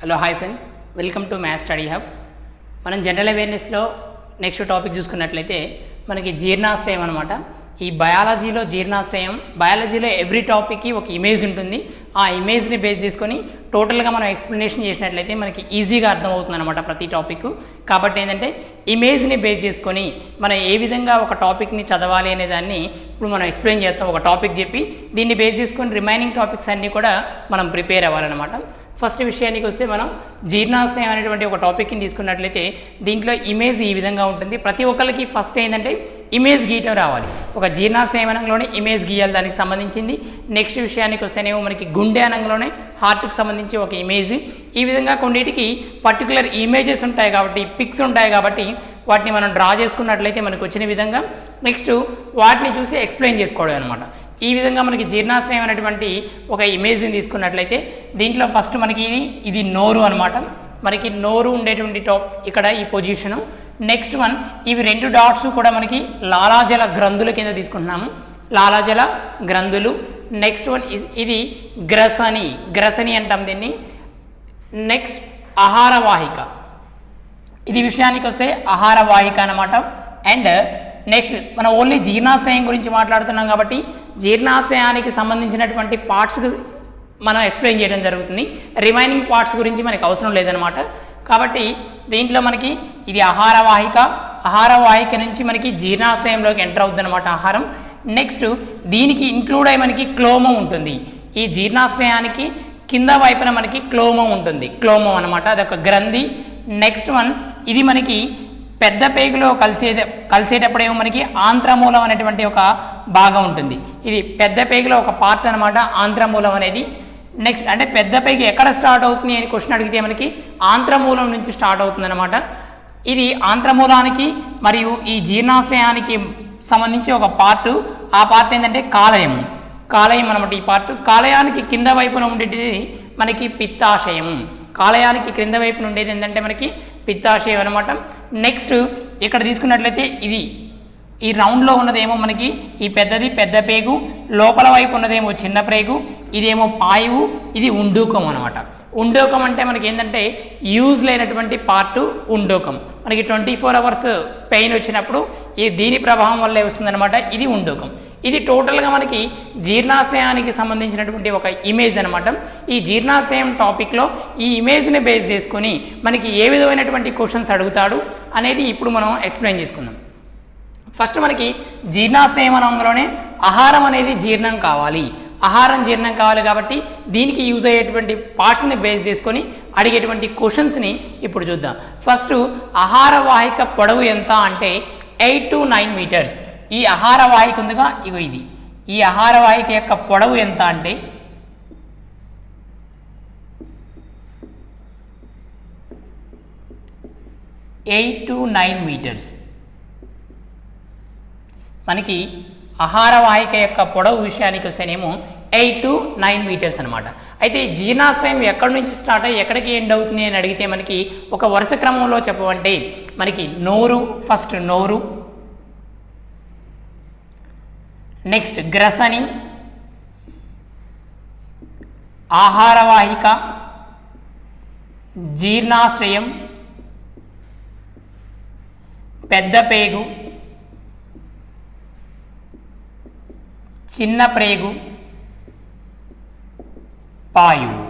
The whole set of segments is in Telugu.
Hello hi friends, welcome to maths study hub. మనం జనరల్ అవేర్నెస్లో నెక్స్ట్ టాపిక్ చూసుకున్నట్లయితే మనకి జీర్ణాశ్రయం అనమాట. ఈ బయాలజీలో జీర్ణాశ్రయం, బయాలజీలో ఎవ్రీ టాపిక్కి ఒక ఇమేజ్ ఉంటుంది. ఆ ఇమేజ్ని బేస్ చేసుకొని టోటల్గా మనం ఎక్స్ప్లెనేషన్ చేసినట్లయితే మనకి ఈజీగా అర్థమవుతుంది అనమాట ప్రతి టాపిక్. కాబట్టి ఏంటంటే ఇమేజ్ని బేస్ చేసుకొని మనం ఏ విధంగా ఒక టాపిక్ని చదవాలి అనే దాన్ని ఇప్పుడు మనం ఎక్స్ప్లెయిన్ చేస్తాం. ఒక టాపిక్ చెప్పి దీన్ని బేస్ చేసుకొని రిమైనింగ్ టాపిక్స్ అన్నీ కూడా మనం ప్రిపేర్ అవ్వాలన్నమాట. ఫస్ట్ విషయానికి వస్తే మనం జీర్ణాశ్రయం అనేటువంటి ఒక టాపిక్ని తీసుకున్నట్లయితే దీంట్లో ఇమేజ్ ఈ విధంగా ఉంటుంది. ప్రతి ఒక్కరికి ఫస్ట్ ఏంటంటే ఇమేజ్ గీయటం రావాలి. ఒక జీర్ణాశ్రయం అనంలోనే ఇమేజ్ గీయాలి, దానికి సంబంధించింది. నెక్స్ట్ విషయానికి వస్తేనేమో మనకి గుండె అనంలోనే హార్ట్కి సంబంధించి ఒక ఇమేజ్. ఈ విధంగా కొన్నిటికి పర్టికులర్ ఇమేజెస్ ఉంటాయి కాబట్టి, పిక్స్ ఉంటాయి కాబట్టి వాటిని మనం డ్రా చేసుకున్నట్లయితే మనకు వచ్చిన విధంగా నెక్స్ట్ వాటిని చూసి ఎక్స్ప్లెయిన్ చేసుకోవడం అనమాట. ఈ విధంగా మనకి జీర్ణాశ్రయం అనేటువంటి ఒక ఇమేజ్ని తీసుకున్నట్లయితే దీంట్లో ఫస్ట్ మనకి ఇది నోరు అనమాట. మనకి నోరు ఉండేటువంటి టాప్ ఇక్కడ ఈ పొజిషను. నెక్స్ట్ వన్, ఇవి రెండు డాట్స్ కూడా మనకి లాలాజల గ్రంథుల కింద తీసుకుంటున్నాము, లాలాజల గ్రంథులు. నెక్స్ట్ వన్ ఇది గ్రసని అంటాం దీన్ని. నెక్స్ట్ ఆహారవాహిక, ఇది విషయానికి వస్తే ఆహారవాహిక అన్నమాట. అండ్ నెక్స్ట్ మనం ఓన్లీ జీర్ణాశ్రయం గురించి మాట్లాడుతున్నాం కాబట్టి జీర్ణాశ్రయానికి సంబంధించినటువంటి పార్ట్స్కి మనం ఎక్స్ప్లెయిన్ చేయడం జరుగుతుంది. రిమైనింగ్ పార్ట్స్ గురించి మనకి అవసరం లేదనమాట. కాబట్టి దీంట్లో మనకి ఇది ఆహారవాహిక నుంచి మనకి జీర్ణాశ్రయంలోకి ఎంటర్ అవుతుంది అనమాట ఆహారం. నెక్స్ట్ దీనికి ఇంక్లూడ్ అయ్యి మనకి క్లోమం ఉంటుంది. ఈ జీర్ణాశ్రయానికి కింద వైపున మనకి క్లోమం ఉంటుంది, క్లోమం అనమాట, అదొక గ్రంథి. నెక్స్ట్ వన్, ఇది మనకి పెద్ద పేగులో కలిసేటప్పుడేమో మనకి ఆంత్రమూలం అనేటువంటి ఒక భాగం ఉంటుంది. ఇది పెద్ద పేగులో ఒక పార్ట్ అనమాట ఆంత్రమూలం అనేది. నెక్స్ట్ అంటే పెద్ద పేగు ఎక్కడ స్టార్ట్ అవుతుంది అని క్వశ్చన్ అడిగితే మనకి ఆంత్రమూలం నుంచి స్టార్ట్ అవుతుంది అనమాట. ఇది ఆంత్రమూలానికి మరియు ఈ జీర్ణాశయానికి సంబంధించి ఒక పార్టు. ఆ పార్ట్ ఏంటంటే కాలేయం అనమాట. ఈ పార్ట్ కాలేయానికి కింద వైపున ఉండేది మనకి పిత్తాశయం. కాలేయానికి క్రింద వైపున ఉండేది ఏంటంటే మనకి పిత్తాశయం అనమాట. నెక్స్ట్ ఇక్కడ తీసుకున్నట్లయితే ఇది ఈ రౌండ్లో ఉన్నదేమో మనకి ఈ పెద్ద పేగు, లోపల వైపు ఉన్నదేమో చిన్న ప్రేగు, ఇదేమో పాయువు, ఇది ఉండూకం అనమాట. ఉండూకం అంటే మనకి ఏంటంటే యూజ్ లేనటువంటి పార్టు ఉండూకం. మనకి 24 hours పెయిన్ వచ్చినప్పుడు దీని ప్రభావం వల్లే వస్తుందన్నమాట. ఇది ఉండూకం. ఇది టోటల్గా మనకి జీర్ణాశ్రయానికి సంబంధించినటువంటి ఒక ఇమేజ్ అనమాట. ఈ జీర్ణాశ్రయం టాపిక్లో ఈ ఇమేజ్ని బేస్ చేసుకొని మనకి ఏ విధమైనటువంటి క్వశ్చన్స్ అడుగుతాడు అనేది ఇప్పుడు మనం ఎక్స్ప్లెయిన్ చేసుకుందాం. ఫస్ట్ మనకి జీర్ణాశ్రయం అనంలోనే ఆహారం అనేది జీర్ణం కావాలి కాబట్టి దీనికి యూజ్ అయ్యేటువంటి పార్ట్స్ని బేస్ చేసుకొని అడిగేటువంటి క్వశ్చన్స్ని ఇప్పుడు చూద్దాం. ఫస్ట్ ఆహారవాహిక పొడవు ఎంత అంటే 8 to 9 meters. ఈ ఆహారవాహిక ఉందిగా, ఇగో ఇది. ఈ ఆహారవాహిక యొక్క పొడవు ఎంత అంటే 8 to 9 meters. మనకి ఆహారవాహిక యొక్క పొడవు విషయానికి వస్తేనేమో 8 to 9 meters అనమాట. అయితే జీర్ణాశ్రయం ఎక్కడి నుంచి స్టార్ట్ అయ్యి ఎక్కడికి ఎండ్ అవుతుంది అని అడిగితే మనకి ఒక వరుస క్రమంలో చెప్పమంటే మనకి నోరు, ఫస్ట్ నోరు, నెక్స్ట్ గ్రసని, ఆహారవాహిక, జీర్ణాశ్రయం, పెద్ద పేగు, చిన్న ప్రేగు, పాయువు.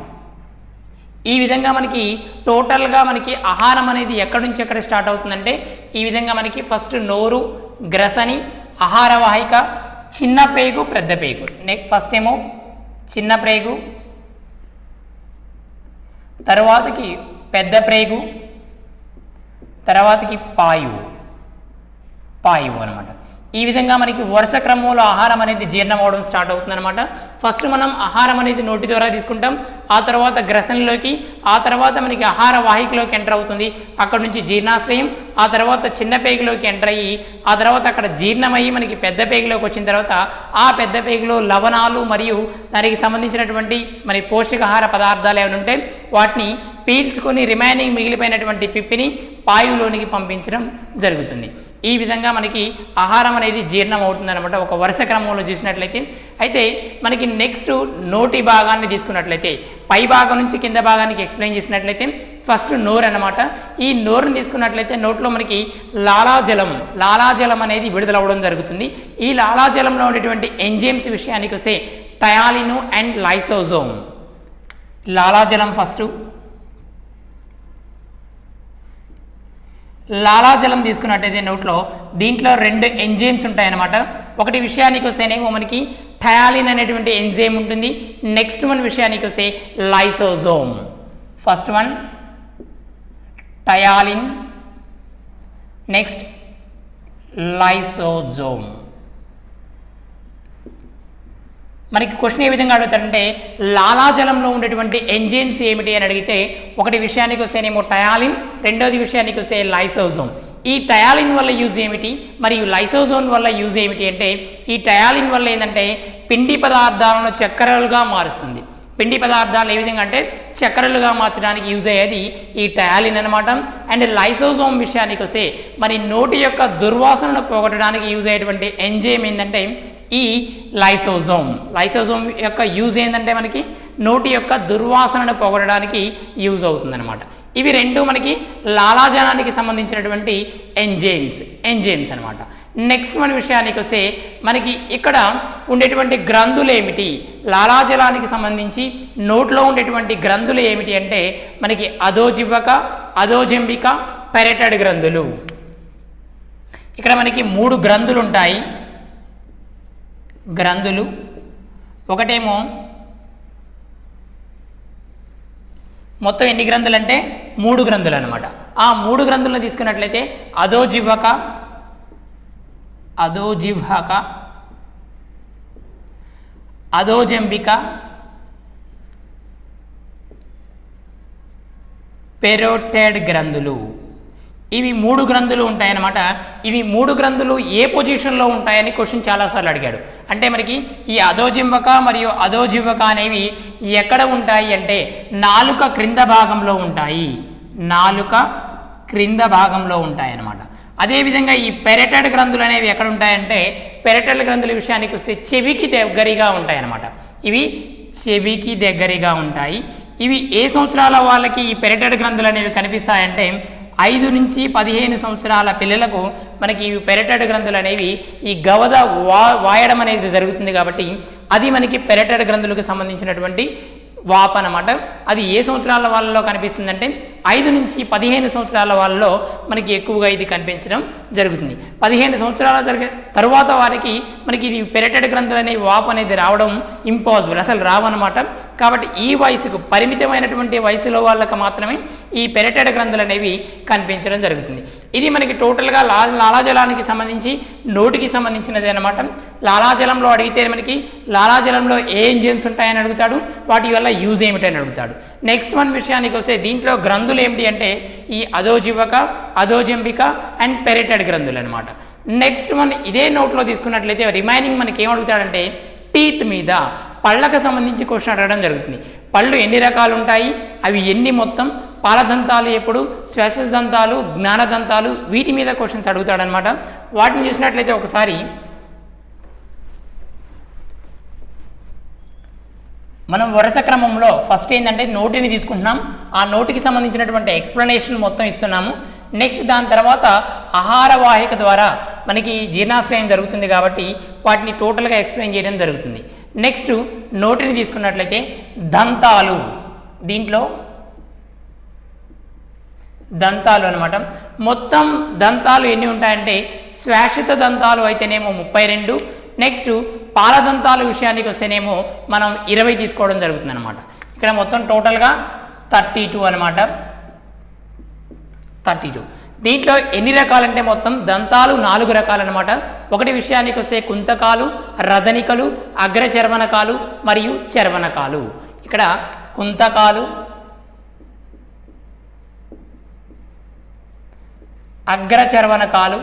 ఈ విధంగా మనకి టోటల్గా మనకి ఆహారం అనేది ఎక్కడి నుంచి ఎక్కడ స్టార్ట్ అవుతుందంటే ఈ విధంగా మనకి ఫస్ట్ నోరు, గ్రసని, ఆహారవాహిక, చిన్న ప్రేగు, పెద్ద పేగు. ఫస్ట్ ఏమో చిన్న ప్రేగు, తర్వాతకి పెద్ద ప్రేగు, తర్వాతకి పాయువు అనమాట. ఈ విధంగా మనకి వరుస క్రమంలో ఆహారం అనేది జీర్ణం అవడం స్టార్ట్ అవుతుంది అనమాట. ఫస్ట్ మనం ఆహారం అనేది నోటి ద్వారా తీసుకుంటాం, ఆ తర్వాత గ్రసనలోకి, ఆ తర్వాత మనకి ఆహార వాహికలోకి ఎంటర్ అవుతుంది. అక్కడ నుంచి జీర్ణాశ్రయం, ఆ తర్వాత చిన్న పేగులోకి ఎంటర్ అయ్యి, ఆ తర్వాత అక్కడ జీర్ణమయ్యి మనకి పెద్ద పేగులోకి వచ్చిన తర్వాత ఆ పెద్ద పేగులో లవణాలు మరియు దానికి సంబంధించినటువంటి మరి పౌష్టికాహార పదార్థాలు ఏమైనా ఉంటే వాటిని పీల్చుకొని రిమైనింగ్ మిగిలిపోయినటువంటి పిప్పిని పాయువులోనికి పంపించడం జరుగుతుంది. ఈ విధంగా మనకి ఆహారం అనేది జీర్ణం అవుతుందన్నమాట ఒక వరుస క్రమంలో చూసినట్లయితే. అయితే మనకి నెక్స్ట్ నోటి భాగాన్ని తీసుకున్నట్లయితే పై భాగం నుంచి కింద భాగానికి ఎక్స్ప్లెయిన్ చేసినట్లయితే ఫస్ట్ నోరు అన్నమాట. ఈ నోరుని తీసుకున్నట్లయితే నోట్లో మనకి లాలాజలం అనేది విడుదలవ్వడం జరుగుతుంది. ఈ లాలాజలంలో ఉండేటువంటి ఎంజైమ్స్ విషయానికి వస్తే టయాలిన్ అండ్ లైసోజోమ్. లాలాజలం ఫస్ట్ లాలాజలం తీసుకున్నట్టయితే నోట్లో దీంట్లో 2 ఎంజైమ్స్ ఉంటాయన్నమాట. ఒకటి విషయానికి వస్తేనేమో మనకి టయాలిన్ అనేటువంటి ఎంజైమ్ ఉంటుంది. నెక్స్ట్ వన్ విషయానికి వస్తే lysosome. First one ptyalin, next lysosome. మనకి క్వశ్చన్ ఏ విధంగా అడుగుతారంటే లాలాజలంలో ఉండేటువంటి ఎంజైమ్స్ ఏమిటి అని అడిగితే ఒకటి విషయానికి వస్తేనేమో టయాలిన్, రెండోది విషయానికి వస్తే లైసోజోమ్. ఈ టయాలిన్ వల్ల యూజ్ ఏమిటి మరియు లైసోజోమ్ వల్ల యూజ్ ఏమిటి అంటే ఈ టయాలిన్ వల్ల ఏంటంటే పిండి పదార్థాలను చక్కెరలుగా మారుస్తుంది. పిండి పదార్థాలు ఏ విధంగా అంటే చక్కెరలుగా మార్చడానికి యూజ్ అయ్యేది ఈ టయాలిన్ అనమాట. అండ్ లైసోజోమ్ విషయానికి వస్తే మరి నోటి యొక్క దుర్వాసనను పోగొట్టడానికి యూజ్ అయ్యేటువంటి ఎంజైమ్ ఏంటంటే ఈ లైసోజోమ్. లైసోజోమ్ యొక్క యూజ్ ఏంటంటే మనకి నోటి యొక్క దుర్వాసనను పోగొట్టడానికి యూజ్ అవుతుందన్నమాట. ఇవి 2 మనకి లాలాజలానికి సంబంధించినటువంటి ఎంజైమ్స్ అనమాట. నెక్స్ట్ మన విషయానికి వస్తే మనకి ఇక్కడ ఉండేటువంటి గ్రంథులు ఏమిటి, లాలాజలానికి సంబంధించి నోట్లో ఉండేటువంటి గ్రంథులు ఏమిటి అంటే మనకి అధోజిహ్వక, అధోజంబిక, పెరటెడ్ గ్రంథులు. ఇక్కడ మనకి 3 గ్రంథులు ఉంటాయి. గ్రంథులు ఒకటేమో మొత్తం ఎన్ని గ్రంథులు అంటే 3 గ్రంథులు అనమాట. ఆ 3 గ్రంథులను తీసుకున్నట్లయితే అధోజిహ్వక, అధోజంబిక, పెరోటెడ్ గ్రంథులు. ఇవి 3 గ్రంథులు ఉంటాయన్నమాట. ఇవి 3 గ్రంథులు ఏ పొజిషన్లో ఉంటాయని క్వశ్చన్ చాలాసార్లు అడిగాడు. అంటే మనకి ఈ అధోజింబక మరియు అధోజిహ్వక అనేవి ఎక్కడ ఉంటాయి అంటే నాలుక క్రింద భాగంలో ఉంటాయి. అన్నమాట. అదేవిధంగా ఈ పెరటెడ్ గ్రంథులు అనేవి ఎక్కడ ఉంటాయంటే పెరటెడ్ గ్రంథుల విషయానికి వస్తే చెవికి దగ్గరగా ఉంటాయన్నమాట. ఇవి చెవికి దగ్గరగా ఉంటాయి. ఇవి ఏ సంవత్సరాల వాళ్ళకి ఈ పెరటెడ్ గ్రంథులు అనేవి కనిపిస్తాయంటే 5 నుంచి 15 సంవత్సరాల పిల్లలకు మనకి పెరటెడ్ గ్రంథులు అనేవి ఈ గవద వాయడం అనేది జరుగుతుంది. కాబట్టి అది మనకి పెరటెడ్ గ్రంథులకు సంబంధించినటువంటి వాపు అన్నమాట. అది ఏ సంవత్సరాల వాళ్ళలో కనిపిస్తుందంటే 5 నుంచి 15 సంవత్సరాల వాళ్ళలో మనకి ఎక్కువగా ఇది కనిపించడం జరుగుతుంది. 15 సంవత్సరాల తరువాత వారికి మనకి ఇది పెరటెడ్ గ్రంథులు అనే వాపు అనేది రావడం ఇంపాసిబుల్, అసలు రావన్నమాట. కాబట్టి ఈ వయసుకు పరిమితమైనటువంటి వయసులో వాళ్ళకి మాత్రమే ఈ పెరటెడ్ గ్రంథులు అనేవి కనిపించడం జరుగుతుంది. ఇది మనకి టోటల్గా లాలాజలానికి సంబంధించి నోటికి సంబంధించినది అనమాట. లాలాజలంలో అడిగితే మనకి లాలాజలంలో ఏ ఎంజైమ్స్ ఉంటాయని అడుగుతాడు, వాటి వల్ల యూజ్ ఏమిటని అడుగుతాడు. నెక్స్ట్ వన్ విషయానికి వస్తే దీంట్లో గ్రంథులు ఏమిటి అంటే ఈ అధోజిహ్వక, అధోజంబిక అండ్ పెరటెడ్ గ్రంథులు అనమాట. నెక్స్ట్ వన్ ఇదే నోట్లో తీసుకున్నట్లయితే రిమైనింగ్ మనకి ఏమడుగుతాడంటే టీత్ మీద, పళ్ళకు సంబంధించి క్వశ్చన్ అడగడం జరుగుతుంది. పళ్ళు ఎన్ని రకాలు ఉంటాయి, అవి ఎన్ని మొత్తం, పాలదంతాలు ఎప్పుడు, శ్వాసదంతాలు, జ్ఞానదంతాలు, వీటి మీద క్వశ్చన్స్ అడుగుతాడనమాట. వాటిని చూసినట్లయితే ఒకసారి మనం వరుస క్రమంలో ఫస్ట్ ఏంటంటే నోటిని తీసుకుంటున్నాం. ఆ నోటికి సంబంధించినటువంటి ఎక్స్ప్లెనేషన్ మొత్తం ఇస్తున్నాము. నెక్స్ట్ దాని తర్వాత ఆహార వాహిక ద్వారా మనకి జీర్ణాశ్రయం జరుగుతుంది కాబట్టి వాటిని టోటల్గా ఎక్స్ప్లెయిన్ చేయడం జరుగుతుంది. నెక్స్ట్ నోటిని తీసుకున్నట్లయితే దంతాలు, దీంట్లో దంతాలు అనమాట. మొత్తం దంతాలు ఎన్ని ఉంటాయంటే శ్వాసిత దంతాలు అయితేనేమో 32, నెక్స్ట్ పాలదంతాల విషయానికి వస్తేనేమో మనం 20 తీసుకోవడం జరుగుతుంది అనమాట. ఇక్కడ మొత్తం టోటల్గా 32 అనమాట. 32. దీంట్లో ఎన్ని రకాలంటే మొత్తం దంతాలు 4 రకాలన్నమాట. ఒకటి విషయానికి వస్తే కుంతకాలు, రదనికలు, అగ్రచర్వనకాలు మరియు చర్వనకాలు. ఇక్కడ కుంతకాలు, అగ్రచర్వనకాలు,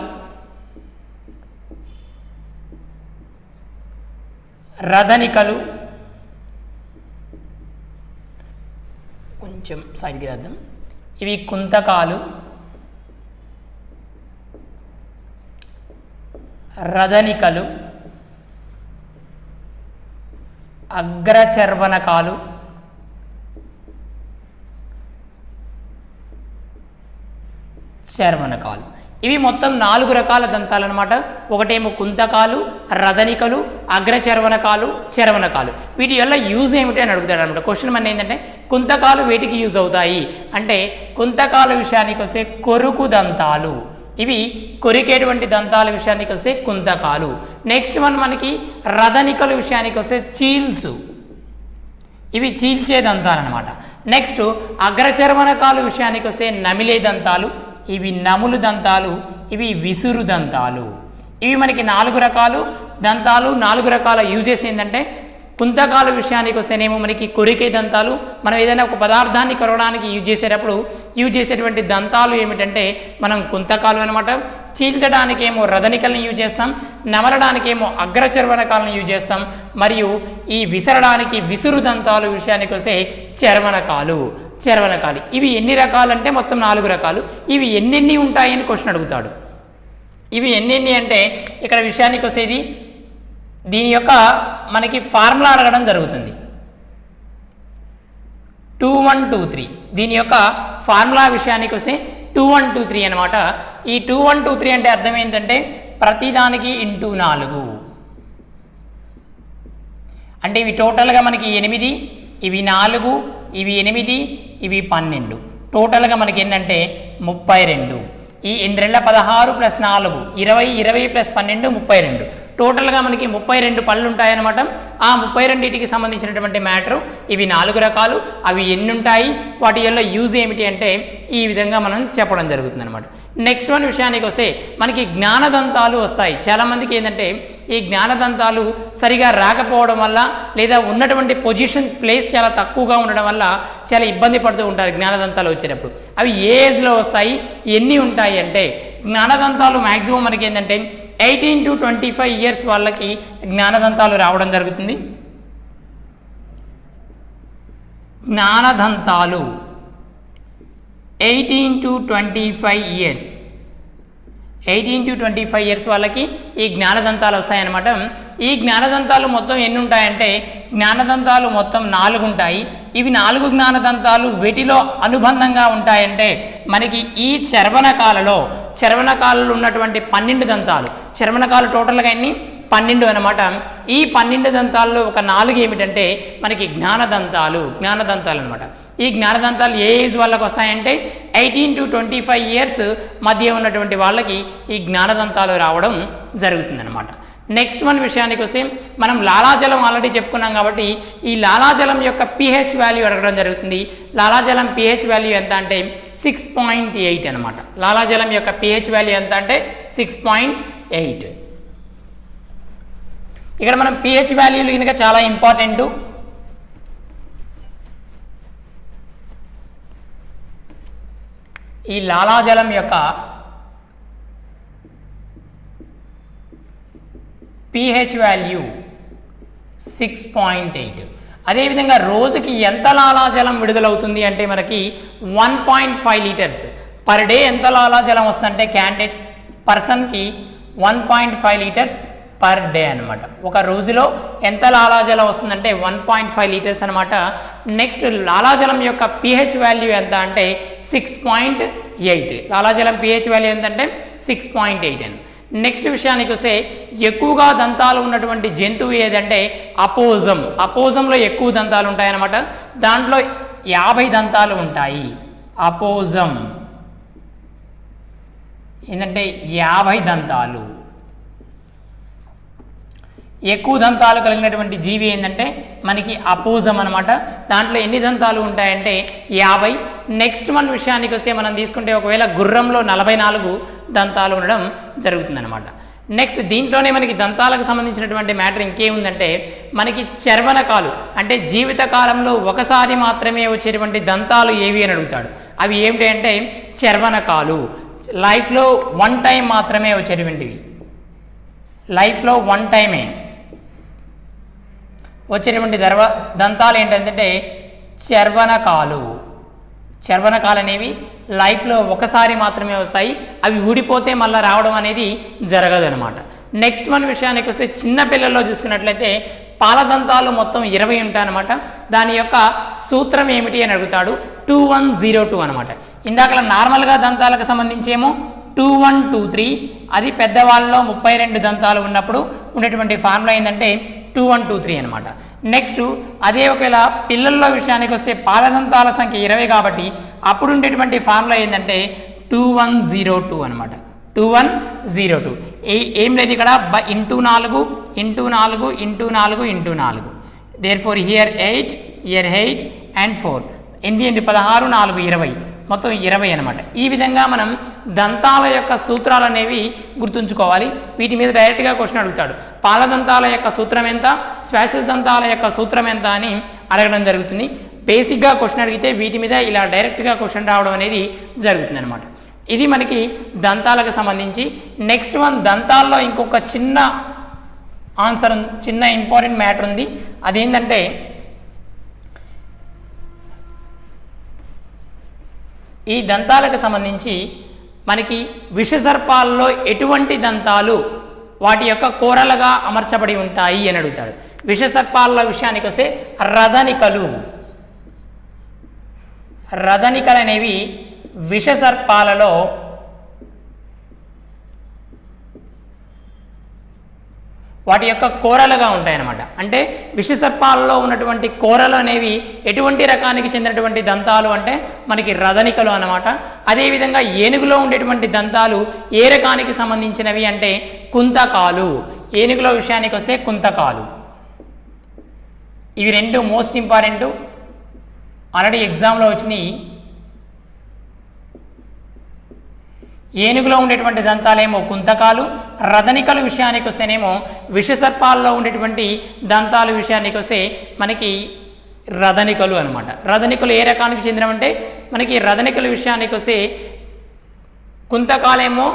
రదనికలు, కొంచెం సైడ్కి రాద్దాం, ఇవి కుంతకాలు, రదనికలు, అగ్రచర్వనకాలు, చర్వనకాలు. ఇవి మొత్తం 4 రకాల దంతాలు అనమాట. ఒకటేమో కుంతకాలు, రదనికలు, అగ్రచర్వనకాలు, చర్వనకాలు. వీటి వల్ల యూజ్ ఏమిటి అని అడుగుతాడు అనమాట. క్వశ్చన్ మన ఏంటంటే కుంతకాలు వేటికి యూజ్ అవుతాయి అంటే, కుంతకాల విషయానికి వస్తే కొరుకు దంతాలు, ఇవి కొరికేటువంటి దంతాల విషయానికి వస్తే కుంతకాలు. నెక్స్ట్ వన్ మనకి రదనికల విషయానికి వస్తే చీల్సు, ఇవి చీల్చే దంతాలు అనమాట. నెక్స్ట్ అగ్రచర్వనకాలు విషయానికి వస్తే నమిలే దంతాలు, ఇవి నములు దంతాలు, ఇవి విసురు దంతాలు. ఇవి మనకి 4 రకాలు దంతాలు. 4 రకాల యూజెస్ ఏంటంటే, కుంతకాల విషయానికి వస్తేనేమో మనకి కొరికే దంతాలు. మనం ఏదైనా ఒక పదార్థాన్ని కొరవడానికి యూజ్ చేసేటప్పుడు యూజ్ చేసేటువంటి దంతాలు ఏమిటంటే మనం కుంతకాలు అనమాట. చీల్చడానికేమో రదనికల్ని యూజ్ చేస్తాం, నమలడానికేమో అగ్రచర్వనకాలను యూజ్ చేస్తాం, మరియు ఈ విసరడానికి విసురు దంతాలు విషయానికి వస్తే చర్వనకాలు. ఇవి ఎన్ని రకాలు అంటే మొత్తం 4 రకాలు. ఇవి ఎన్నెన్ని ఉంటాయని క్వశ్చన్ అడుగుతాడు. ఇవి ఎన్నెన్ని అంటే ఇక్కడ విషయానికి వస్తేది దీని యొక్క మనకి ఫార్ములా అడగడం జరుగుతుంది. 2 1 2 3 దీని యొక్క ఫార్ములా విషయానికి వస్తే 2 1 2 3 అనమాట. ఈ 2 1 2 3 అంటే అర్థం ఏంటంటే ప్రతిదానికి ఇంటూ 4 అంటే ఇవి టోటల్గా మనకి 8, ఇవి 4, ఇవి 8, ఇవి 12. టోటల్గా మనకి ఏంటంటే 32. ఈ 2 16 + 4 20, 20 + 12 32. టోటల్గా మనకి 32 పళ్ళు ఉంటాయన్నమాట. ఆ 32కి సంబంధించినటువంటి మ్యాటరు ఇవి 4 రకాలు. అవి ఎన్ని ఉంటాయి, వాటి వల్ల యూజ్ ఏమిటి అంటే ఈ విధంగా మనం చెప్పడం జరుగుతుంది అనమాట. నెక్స్ట్ వన్ విషయానికి వస్తే మనకి జ్ఞానదంతాలు వస్తాయి. చాలామందికి ఏంటంటే ఈ జ్ఞానదంతాలు సరిగా రాకపోవడం వల్ల లేదా ఉన్నటువంటి పొజిషన్ ప్లేస్ చాలా తక్కువగా ఉండడం వల్ల చాలా ఇబ్బంది పడుతూ ఉంటారు జ్ఞానదంతాలు వచ్చేటప్పుడు. అవి ఏ ఏజ్లో వస్తాయి, ఎన్ని ఉంటాయి అంటే జ్ఞానదంతాలు మ్యాక్సిమం మనకి ఏంటంటే 18 to 25 ఇయర్స్ వాళ్ళకి జ్ఞానదంతాలు రావడం జరుగుతుంది. జ్ఞానదంతాలు 18 to 25 ఇయర్స్, 18 to 25 ఇయర్స్ వాళ్ళకి ఈ జ్ఞానదంతాలు వస్తాయన్నమాట. ఈ జ్ఞానదంతాలు మొత్తం ఎన్ని ఉంటాయంటే జ్ఞానదంతాలు మొత్తం 4 ఉంటాయి. ఇవి 4 జ్ఞానదంతాలు వీటిలో అనుబంధంగా ఉంటాయంటే మనకి ఈ చర్వనకాలలో ఉన్నటువంటి 12 దంతాలు. చర్వనకాలు టోటల్గా ఎన్ని 12 అనమాట. ఈ 12 దంతాల్లో ఒక 4 ఏమిటంటే మనకి జ్ఞానదంతాలు అనమాట. ఈ జ్ఞానదంతాలు ఏ ఏజ్ వాళ్ళకి వస్తాయంటే 18 to 25 ఇయర్స్ మధ్య ఉన్నటువంటి వాళ్ళకి ఈ జ్ఞానదంతాలు రావడం జరుగుతుందన్నమాట. నెక్స్ట్ వన్ విషయానికి వస్తే మనం లాలాజలం ఆల్రెడీ చెప్పుకున్నాం కాబట్టి ఈ లాలాజలం యొక్క pH వాల్యూ అడగడం జరుగుతుంది. లాలాజలం pH వాల్యూ ఎంత అంటే 6.8 అనమాట. లాలాజలం యొక్క pH వాల్యూ ఎంత అంటే 6.8. ఇక్కడ మనం pH వాల్యూలు కనుక చాలా ఇంపార్టెంట్. ఈ లాలాజలం యొక్క pH వాల్యూ 6.8. అదేవిధంగా రోజుకి ఎంత లాలాజలం విడుదలవుతుంది అంటే మనకి 1.5 లీటర్స్ పర్ డే. ఎంత లాలాజలం వస్తుందంటే క్యాండిడేట్ పర్సన్కి 1.5 లీటర్స్ పర్ డే అనమాట. ఒక రోజులో ఎంత లాలాజలం వస్తుందంటే 1.5 లీటర్స్ అనమాట. నెక్స్ట్ లాలాజలం యొక్క pH వాల్యూ ఎంత అంటే 6.8. లాలాజలం pH వాల్యూ ఎంతంటే 6.8 అని. నెక్స్ట్ విషయానికి వస్తే ఎక్కువగా దంతాలు ఉన్నటువంటి జంతువు ఏదంటే అపోజం. అపోజంలో ఎక్కువ దంతాలు ఉంటాయన్నమాట. దాంట్లో 50 దంతాలు ఉంటాయి. అపోజం ఏంటంటే 50 దంతాలు. ఎక్కువ దంతాలు కలిగినటువంటి జీవి ఏంటంటే మనకి అపోజం అనమాట. దాంట్లో ఎన్ని దంతాలు ఉంటాయంటే 50. నెక్స్ట్ మన విషయానికి వస్తే మనం తీసుకుంటే ఒకవేళ గుర్రంలో 44 దంతాలు ఉండడం జరుగుతుందన్నమాట. నెక్స్ట్ దీంట్లోనే మనకి దంతాలకు సంబంధించినటువంటి మ్యాటర్ ఇంకేముందంటే మనకి చర్వనకాలు అంటే జీవితకాలంలో ఒకసారి మాత్రమే వచ్చేటువంటి దంతాలు ఏవి అని అడుగుతాడు. అవి ఏమిటి అంటే చర్వనకాలు. లైఫ్లో 1 టైం మాత్రమే వచ్చేటువంటివి. లైఫ్లో 1 టైమే వచ్చేటువంటి దంతాలు ఏంటంటే చర్వనకాలు. చర్వనకాలు అనేవి లైఫ్లో ఒకసారి మాత్రమే వస్తాయి. అవి ఊడిపోతే మళ్ళీ రావడం అనేది జరగదు అనమాట. నెక్స్ట్ వన్ విషయానికి వస్తే చిన్న పిల్లల్లో చూసుకున్నట్లయితే పాలదంతాలు మొత్తం 20 ఉంటాయన్నమాట. దాని యొక్క సూత్రం ఏమిటి అని అడుగుతాడు. 2102 అనమాట. ఇందాక నార్మల్గా దంతాలకు సంబంధించేమో 2123, అది పెద్దవాళ్ళలో 32 దంతాలు ఉన్నప్పుడు ఉండేటువంటి ఫార్ములా ఏంటంటే 2123 అనమాట. నెక్స్ట్ అదే ఒకవేళ పిల్లల్లో విషయానికి వస్తే పాలదంతాల సంఖ్య 20 కాబట్టి అప్పుడు ఉండేటువంటి ఫార్ములా ఏంటంటే 2102 అనమాట. 2102 ఏం లేదు ఇక్కడ into 4 into 4 into 4 into 4. There four here 8 and 4 8 16 4 20 మొత్తం 20 అనమాట. ఈ విధంగా మనం దంతాల యొక్క సూత్రాలు అనేవి గుర్తుంచుకోవాలి. వీటి మీద డైరెక్ట్గా క్వశ్చన్ అడుగుతాడు. పాలదంతాల యొక్క సూత్రం ఎంత, శ్వాస దంతాల యొక్క సూత్రం ఎంత అని అడగడం జరుగుతుంది. బేసిక్గా క్వశ్చన్ అడిగితే వీటి మీద ఇలా డైరెక్ట్గా క్వశ్చన్ రావడం అనేది జరుగుతుంది అనమాట. ఇది మనకి దంతాలకు సంబంధించి. నెక్స్ట్ వన్ దంతాల్లో ఇంకొక చిన్న ఆన్సర్, చిన్న ఇంపార్టెంట్ మ్యాటర్ ఉంది. అదేంటంటే ఈ దంతాలకు సంబంధించి మనకి విషసర్పాల్లో ఎటువంటి దంతాలు వాటి యొక్క కూరలుగా అమర్చబడి ఉంటాయి అని అడుగుతాడు. విషసర్పాల విషయానికి వస్తే రదనికలు అనేవి విషసర్పాలలో వాటి యొక్క కూరలుగా ఉంటాయన్నమాట. అంటే విషసర్పాలలో ఉన్నటువంటి కూరలు అనేవి ఎటువంటి రకానికి చెందినటువంటి దంతాలు అంటే మనకి రదనికలు అన్నమాట. అదేవిధంగా ఏనుగులో ఉండేటువంటి దంతాలు ఏ రకానికి సంబంధించినవి అంటే కుంతకాలు. ఏనుగులో విషయానికి వస్తే కుంతకాలు. ఇవి రెండు మోస్ట్ ఇంపార్టెంట్, ఆల్రెడీ ఎగ్జామ్లో వచ్చినాయి. ఏనుగులో ఉండేటువంటి దంతాలేమో కుంతకాలు, రదనికల విషయానికి వస్తేనేమో విషసర్పాల్లో ఉండేటువంటి దంతాల విషయానికి వస్తే మనకి రదనికలు అనమాట. రదనికలు ఏ రకానికి చెందినవంటే మనకి రదనికల విషయానికి వస్తే కుంతకాలేమో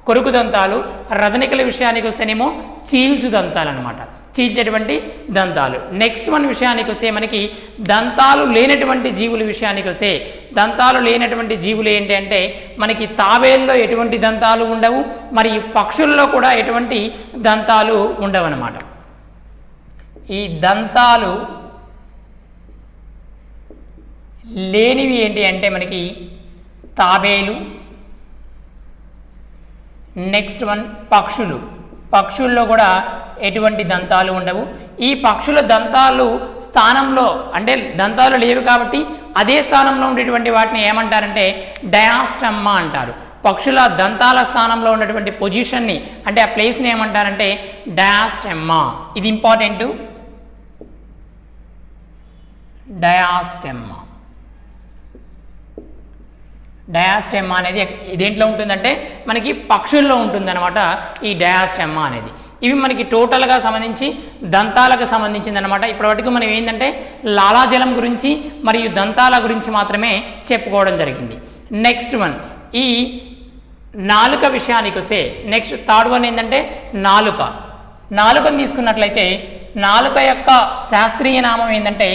కొరుకు దంతాలు, రదనికల విషయానికి వస్తేనేమో చీల్చు దంతాలు అనమాట, చీల్చేటువంటి దంతాలు. నెక్స్ట్ వన్ విషయానికి వస్తే మనకి దంతాలు లేనటువంటి జీవుల విషయానికి వస్తే దంతాలు లేనటువంటి జీవులు ఏంటి అంటే మనకి తాబేల్లో ఎటువంటి దంతాలు ఉండవు, మరియు పక్షుల్లో కూడా ఎటువంటి దంతాలు ఉండవు అన్నమాట. ఈ దంతాలు లేనివి ఏంటి అంటే మనకి తాబేలు, నెక్స్ట్ వన్ పక్షుల్లో కూడా ఎటువంటి దంతాలు ఉండవు. ఈ పక్షుల దంతాలు స్థానంలో అంటే దంతాలు లేవు కాబట్టి అదే స్థానంలో ఉండేటువంటి వాటిని ఏమంటారంటే డయాస్టెమ్మా అంటారు. పక్షుల దంతాల స్థానంలో ఉన్నటువంటి పొజిషన్ని అంటే ఆ ప్లేస్ని ఏమంటారంటే డయాస్టెమ్మా. ఇది ఇంపార్టెంట్, డయాస్టెమ్మా. డయాస్టెమ్మా అనేది దేంట్లో ఉంటుందంటే మనకి పక్షుల్లో ఉంటుందన్నమాట ఈ డయాస్టెమ్మా అనేది. ఇవి మనకి టోటల్గా సంబంధించి దంతాలకు సంబంధించింది అనమాట. ఇప్పటివరకు మనం ఏంటంటే లాలాజలం గురించి మరియు దంతాల గురించి మాత్రమే చెప్పుకోవడం జరిగింది. నెక్స్ట్ వన్ ఈ నాలుక విషయానికి వస్తే నెక్స్ట్ థర్డ్ వన్ ఏంటంటే నాలుకను తీసుకున్నట్లయితే నాలుక యొక్క శాస్త్రీయ నామం ఏంటంటే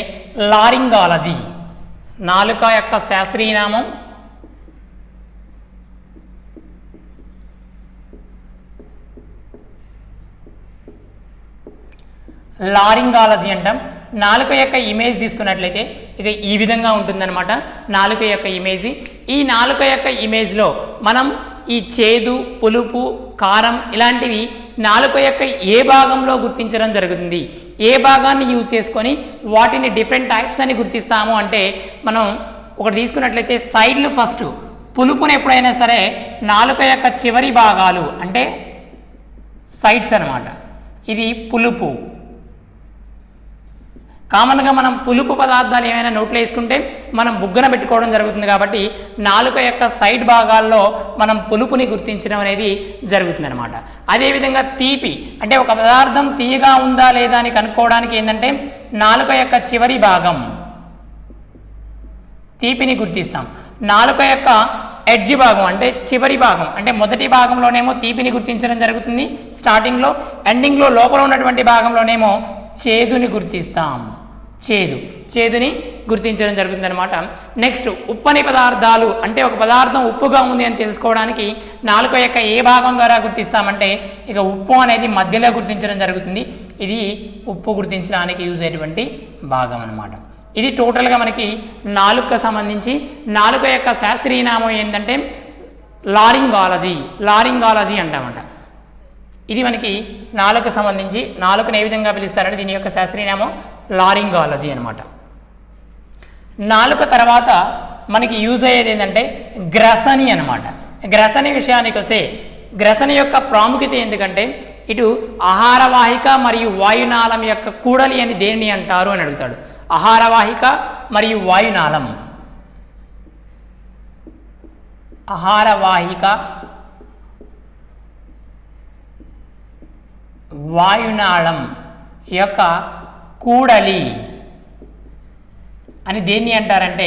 లారింగాలజీ. నాలుక యొక్క శాస్త్రీయ నామం లారింగాలజీ అంటాం. నాలుక యొక్క ఇమేజ్ తీసుకున్నట్లయితే ఇక ఈ విధంగా ఉంటుందన్నమాట నాలుక యొక్క ఇమేజ్. ఈ నాలుక యొక్క ఇమేజ్లో మనం ఈ చేదు, పులుపు, కారం ఇలాంటివి నాలుక యొక్క ఏ భాగంలో గుర్తించడం జరుగుతుంది, ఏ భాగాన్ని యూజ్ చేసుకొని వాటిని డిఫరెంట్ టైప్స్ అని గుర్తిస్తాము అంటే మనం ఒకటి తీసుకున్నట్లయితే సైడ్లు ఫస్ట్ పులుపుని ఎప్పుడైనా సరే నాలుక యొక్క చివరి భాగాలు అంటే సైడ్స్ అనమాట. ఇది పులుపు. కామన్గా మనం పులుపు పదార్థాలు ఏమైనా నోట్లో వేసుకుంటే మనం బుగ్గన పెట్టుకోవడం జరుగుతుంది కాబట్టి నాలుక యొక్క సైడ్ భాగాల్లో మనం పులుపుని గుర్తించడం అనేది జరుగుతుంది అనమాట. అదేవిధంగా తీపి అంటే ఒక పదార్థం తీయగా ఉందా లేదా అని కనుక్కోవడానికి ఏంటంటే నాలుక యొక్క చివరి భాగం తీపిని గుర్తిస్తాం. నాలుక యొక్క ఎడ్జ్ భాగం అంటే చివరి భాగం అంటే మొదటి భాగంలోనేమో తీపిని గుర్తించడం జరుగుతుంది స్టార్టింగ్లో, ఎండింగ్లో లోపల ఉన్నటువంటి భాగంలోనేమో చేదుని గుర్తిస్తాం. చేదుని గుర్తించడం జరుగుతుందన్నమాట. నెక్స్ట్ ఉప్పని పదార్థాలు అంటే ఒక పదార్థం ఉప్పుగా ఉంది అని తెలుసుకోవడానికి నాలుక యొక్క ఏ భాగం ద్వారా గుర్తిస్తామంటే ఇక ఉప్పు అనేది మధ్యలో గుర్తించడం జరుగుతుంది. ఇది ఉప్పు గుర్తించడానికి యూజ్ అయ్యేటువంటి భాగం అన్నమాట. ఇది టోటల్గా మనకి నాలుకకు సంబంధించి. నాలుక యొక్క శాస్త్రీయ నామం ఏంటంటే లారింగాలజీ అంటామంట. ఇది మనకి నాలుకకు సంబంధించి. నాలుకను ఏ విధంగా పిలుస్తారంటే దీని యొక్క శాస్త్రీయ నామం లారింగాలజీ అనమాట. నాలుక తర్వాత మనకి యూజ్ అయ్యేది ఏంటంటే గ్రసని అనమాట. గ్రసని విషయానికి వస్తే గ్రసని యొక్క ప్రాముఖ్యత ఎందుకంటే ఇటు ఆహారవాహిక మరియు వాయునాళం యొక్క కూడలి అని దేనిని అంటారు అని అడుగుతాడు. ఆహారవాహిక మరియు వాయునాళం. ఆహారవాహిక వాయునాళం యొక్క కూడలి అని దేన్ని అంటారంటే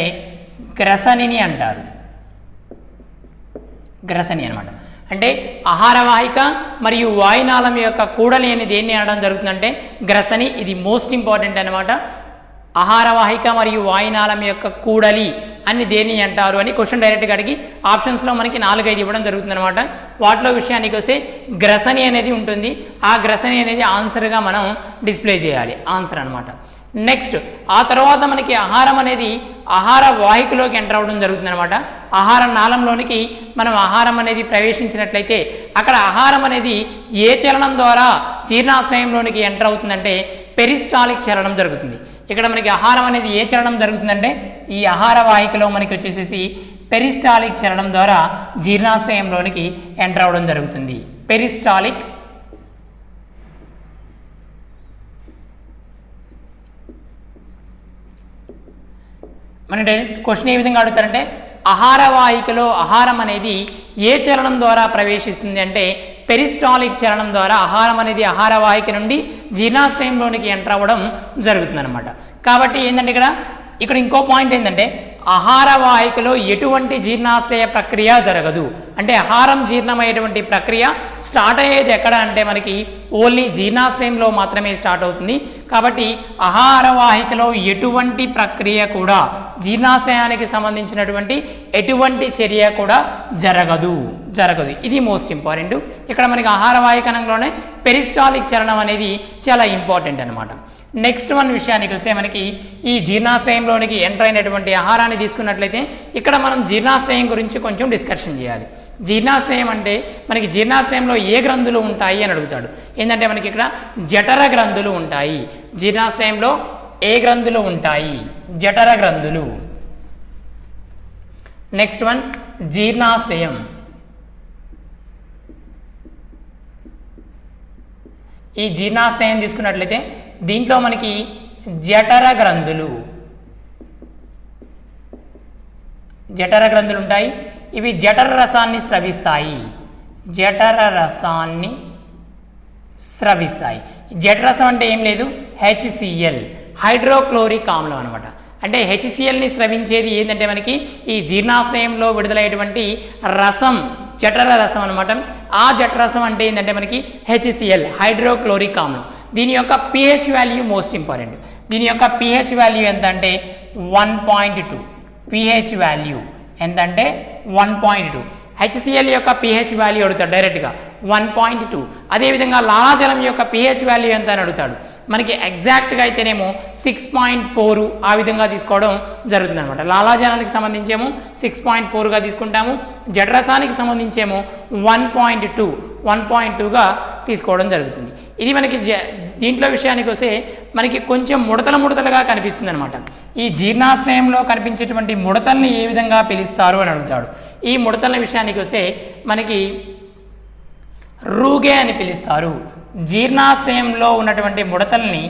గ్రసనిని అంటారు. గ్రసని అనమాట. అంటే ఆహారవాహిక మరియు వాయునాళం యొక్క కూడలి అని దేన్ని అనడం జరుగుతుందంటే గ్రసని. ఇది మోస్ట్ ఇంపార్టెంట్ అనమాట. ఆహారవాహిక మరియు వాయునాళం యొక్క కూడలి అని దేన్ని అంటారు అని క్వశ్చన్ డైరెక్ట్గా అడిగి ఆప్షన్స్లో మనకి 4-5 ఇవ్వడం జరుగుతుందన్నమాట. వాటిలో విషయానికి వస్తే గ్రసని అనేది ఉంటుంది. ఆ గ్రసని అనేది ఆన్సర్గా మనం డిస్ప్లే చేయాలి, ఆన్సర్ అనమాట. నెక్స్ట్ ఆ తర్వాత మనకి ఆహారం అనేది ఆహార వాహికలోకి ఎంటర్ అవ్వడం జరుగుతుందన్నమాట. ఆహార నాళంలోనికి మనం ఆహారం అనేది ప్రవేశించినట్లయితే అక్కడ ఆహారం అనేది ఏ చలనం ద్వారా జీర్ణాశయంలోనికి ఎంటర్ అవుతుందంటే పెరిస్టాలిక్ చలనం జరుగుతుంది. ఇక్కడ మనకి ఆహారం అనేది ఏ చలనం జరుగుతుందంటే ఈ ఆహార వాహికలో మనకి వచ్చేసేసి పెరిస్టాలిక్ చలనం ద్వారా జీర్ణాశయంలోనికి ఎంటర్ అవ్వడం జరుగుతుంది. పెరిస్టాలిక్ మన డైరెక్ట్ క్వశ్చన్ ఏ విధంగా అడుగుతారంటే ఆహార వాహికలో ఆహారం అనేది ఏ చలనం ద్వారా ప్రవేశిస్తుంది అంటే పెరిస్టాలిక్ చలనం ద్వారా ఆహారం అనేది ఆహార వాహిక నుండి జీర్ణాశయంలోనికి ఎంటర్ అవ్వడం జరుగుతుందన్నమాట. కాబట్టి ఏంటంటే ఇక్కడ ఇంకో పాయింట్ ఏంటంటే ఆహార వాహికలో ఎటువంటి జీర్ణాశయ ప్రక్రియ జరగదు. అంటే ఆహారం జీర్ణమయ్యేటువంటి ప్రక్రియ స్టార్ట్ అయ్యేది ఎక్కడ అంటే మనకి ఓన్లీ జీర్ణాశయంలో మాత్రమే స్టార్ట్ అవుతుంది. కాబట్టి ఆహార వాహికలో ఎటువంటి ప్రక్రియ కూడా జీర్ణాశయానికి సంబంధించినటువంటి ఎటువంటి చర్య కూడా జరగదు. ఇది మోస్ట్ ఇంపార్టెంట్. ఇక్కడ మనకి ఆహార వాహికనంలోనే పెరిస్టాలిక్ చలనం అనేది చాలా ఇంపార్టెంట్ అనమాట. నెక్స్ట్ వన్ విషయానికి వస్తే మనకి ఈ జీర్ణాశయంలోనికి ఎంటర్ అయినటువంటి ఆహారాన్ని తీసుకున్నట్లయితే ఇక్కడ మనం జీర్ణాశయం గురించి కొంచెం డిస్కషన్ చేయాలి. జీర్ణాశయం అంటే మనకి జీర్ణాశయంలో ఏ గ్రంథులు ఉంటాయి అని అడుగుతాడు. ఏంటంటే మనకి ఇక్కడ జఠర గ్రంథులు ఉంటాయి. జీర్ణాశయంలో ఏ గ్రంథులు ఉంటాయి? జఠర గ్రంథులు. నెక్స్ట్ వన్ జీర్ణాశయం. ఈ జీర్ణాశయం తీసుకున్నట్లయితే దీంట్లో మనకి జఠర గ్రంథులు ఉంటాయి. ఇవి జఠర రసాన్ని స్రవిస్తాయి. జఠరసం అంటే ఏం లేదు, HCl హైడ్రోక్లోరిక్ ఆమ్లం అనమాట. అంటే HClని స్రవించేది ఏంటంటే మనకి ఈ జీర్ణాశయంలో విడుదలయ్యేటువంటి రసం జఠర రసం అనమాట. ఆ జఠరసం అంటే ఏంటంటే మనకి HCl హైడ్రోక్లోరిక్ ఆమ్లం. దీని యొక్క pH వాల్యూ మోస్ట్ ఇంపార్టెంట్. దీని యొక్క pH వాల్యూ ఎంత అంటే 1.2. pH వాల్యూ ఎంత అంటే 1.2. HCl యొక్క pH వాల్యూ అడుగుతాడు డైరెక్ట్గా 1.2. అదేవిధంగా లాలాజలం యొక్క pH వాల్యూ ఎంత అని అడుగుతాడు. మనకి ఎగ్జాక్ట్గా అయితేనేమో 6.4 ఆ విధంగా తీసుకోవడం జరుగుతుంది అనమాట. లాలాజలానికి సంబంధించేమో 6.4గా తీసుకుంటాము. జఠరసానికి సంబంధించేమో 1.2గా తీసుకోవడం జరుగుతుంది. ఇది మనకి దీంట్లో విషయానికి వస్తే మనకి కొంచెం ముడతలుగా కనిపిస్తుంది అనమాట. ఈ జీర్ణాశయంలో కనిపించేటువంటి ముడతల్ని ఏ విధంగా పిలుస్తారు అని అడుగుతాడు. ఈ ముడతల విషయానికి వస్తే మనకి రూగే అని పిలుస్తారు. జీర్ణాశయంలో ఉన్నటువంటి ముడతల్ని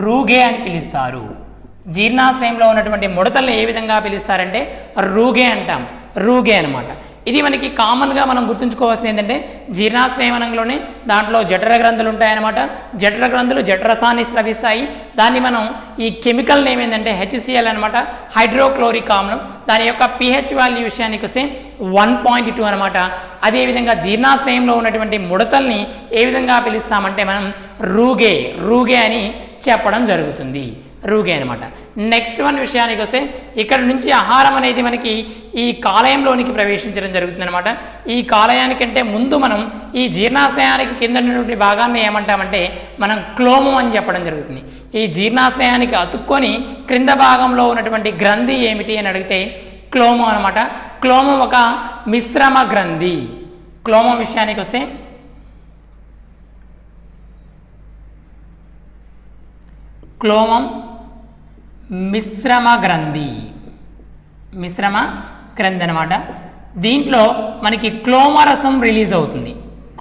రూగే అని పిలుస్తారు. జీర్ణాశయంలో ఉన్నటువంటి ముడతల్ని ఏ విధంగా పిలుస్తారంటే రూగే అంటాం. రూగే అనమాట. ఇది మనకి కామన్గా మనం గుర్తుంచుకోవాల్సింది ఏంటంటే జీర్ణాశ్రయవనంలోనే దాంట్లో జఠర గ్రంథులు ఉంటాయన్నమాట. జఠర గ్రంథులు జఠరసాన్ని స్రవిస్తాయి. దాన్ని మనం ఈ కెమికల్ నేమ్ ఏంటంటే HCl అనమాట, హైడ్రోక్లోరిక్ ఆమ్లం. దాని యొక్క pH వాల్యూ విషయానికి వస్తే 1.2 అనమాట. అదేవిధంగా జీర్ణాశ్రయంలో ఉన్నటువంటి ముడతల్ని ఏ విధంగా పిలుస్తామంటే మనం రూగే అని చెప్పడం జరుగుతుంది. రూగే అనమాట. నెక్స్ట్ వన్ విషయానికి వస్తే ఇక్కడ నుంచి ఆహారం అనేది మనకి ఈ కాలేయంలోనికి ప్రవేశించడం జరుగుతుంది అనమాట. ఈ కాలేయానికంటే ముందు మనం ఈ జీర్ణాశ్రయానికి కింద ఉన్నటువంటి భాగాన్ని ఏమంటామంటే మనం క్లోమం అని చెప్పడం జరుగుతుంది. ఈ జీర్ణాశ్రయానికి అతుక్కొని క్రింద భాగంలో ఉన్నటువంటి గ్రంథి ఏమిటి అని అడిగితే క్లోమం అనమాట. క్లోమం ఒక మిశ్రమ గ్రంథి. క్లోమం విషయానికి వస్తే క్లోమం మిశ్రమ గ్రంథి అనమాట. దీంట్లో మనకి క్లోమరసం రిలీజ్ అవుతుంది.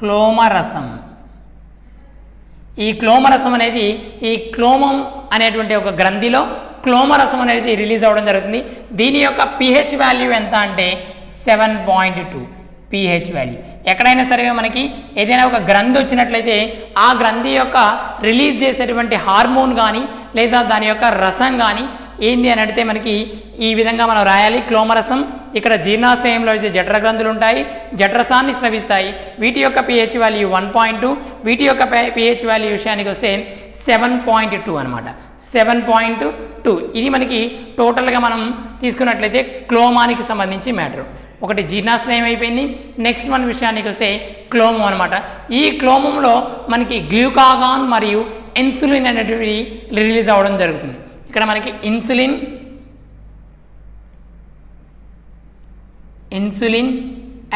క్లోమరసం, ఈ క్లోమరసం అనేది ఈ క్లోమం అనేటువంటి ఒక గ్రంథిలో క్లోమరసం అనేది రిలీజ్ అవ్వడం జరుగుతుంది. దీని యొక్క pH వాల్యూ ఎంత అంటే 7.2 pH వాల్యూ. ఎక్కడైనా సరే మనకి ఏదైనా ఒక గ్రంథి వచ్చినట్లయితే ఆ గ్రంథి యొక్క రిలీజ్ చేసేటువంటి హార్మోన్ కానీ లేదా దాని యొక్క రసం కానీ ఏంది అని అడిగితే మనకి ఈ విధంగా మనం రాయాలి. క్లోమరసం ఇక్కడ జీర్ణాశయంలో జఠర గ్రంథులు ఉంటాయి, జఠరసాన్ని స్రవిస్తాయి. వీటి యొక్క pH వాల్యూ 1.2, వీటి యొక్క pH వాల్యూ విషయానికి వస్తే 7.2 అనమాట. 7.2 ఇది మనకి టోటల్గా మనం తీసుకున్నట్లయితే క్లోమానికి సంబంధించి మ్యాటర్. ఒకటి జీర్ణాశ్రయం అయిపోయింది. నెక్స్ట్ మన విషయానికి వస్తే క్లోమం అనమాట. ఈ క్లోమంలో మనకి గ్లూకాగాన్ మరియు ఇన్సులిన్ అనేటివి రిలీజ్ అవ్వడం జరుగుతుంది. ఇక్కడ మనకి insulin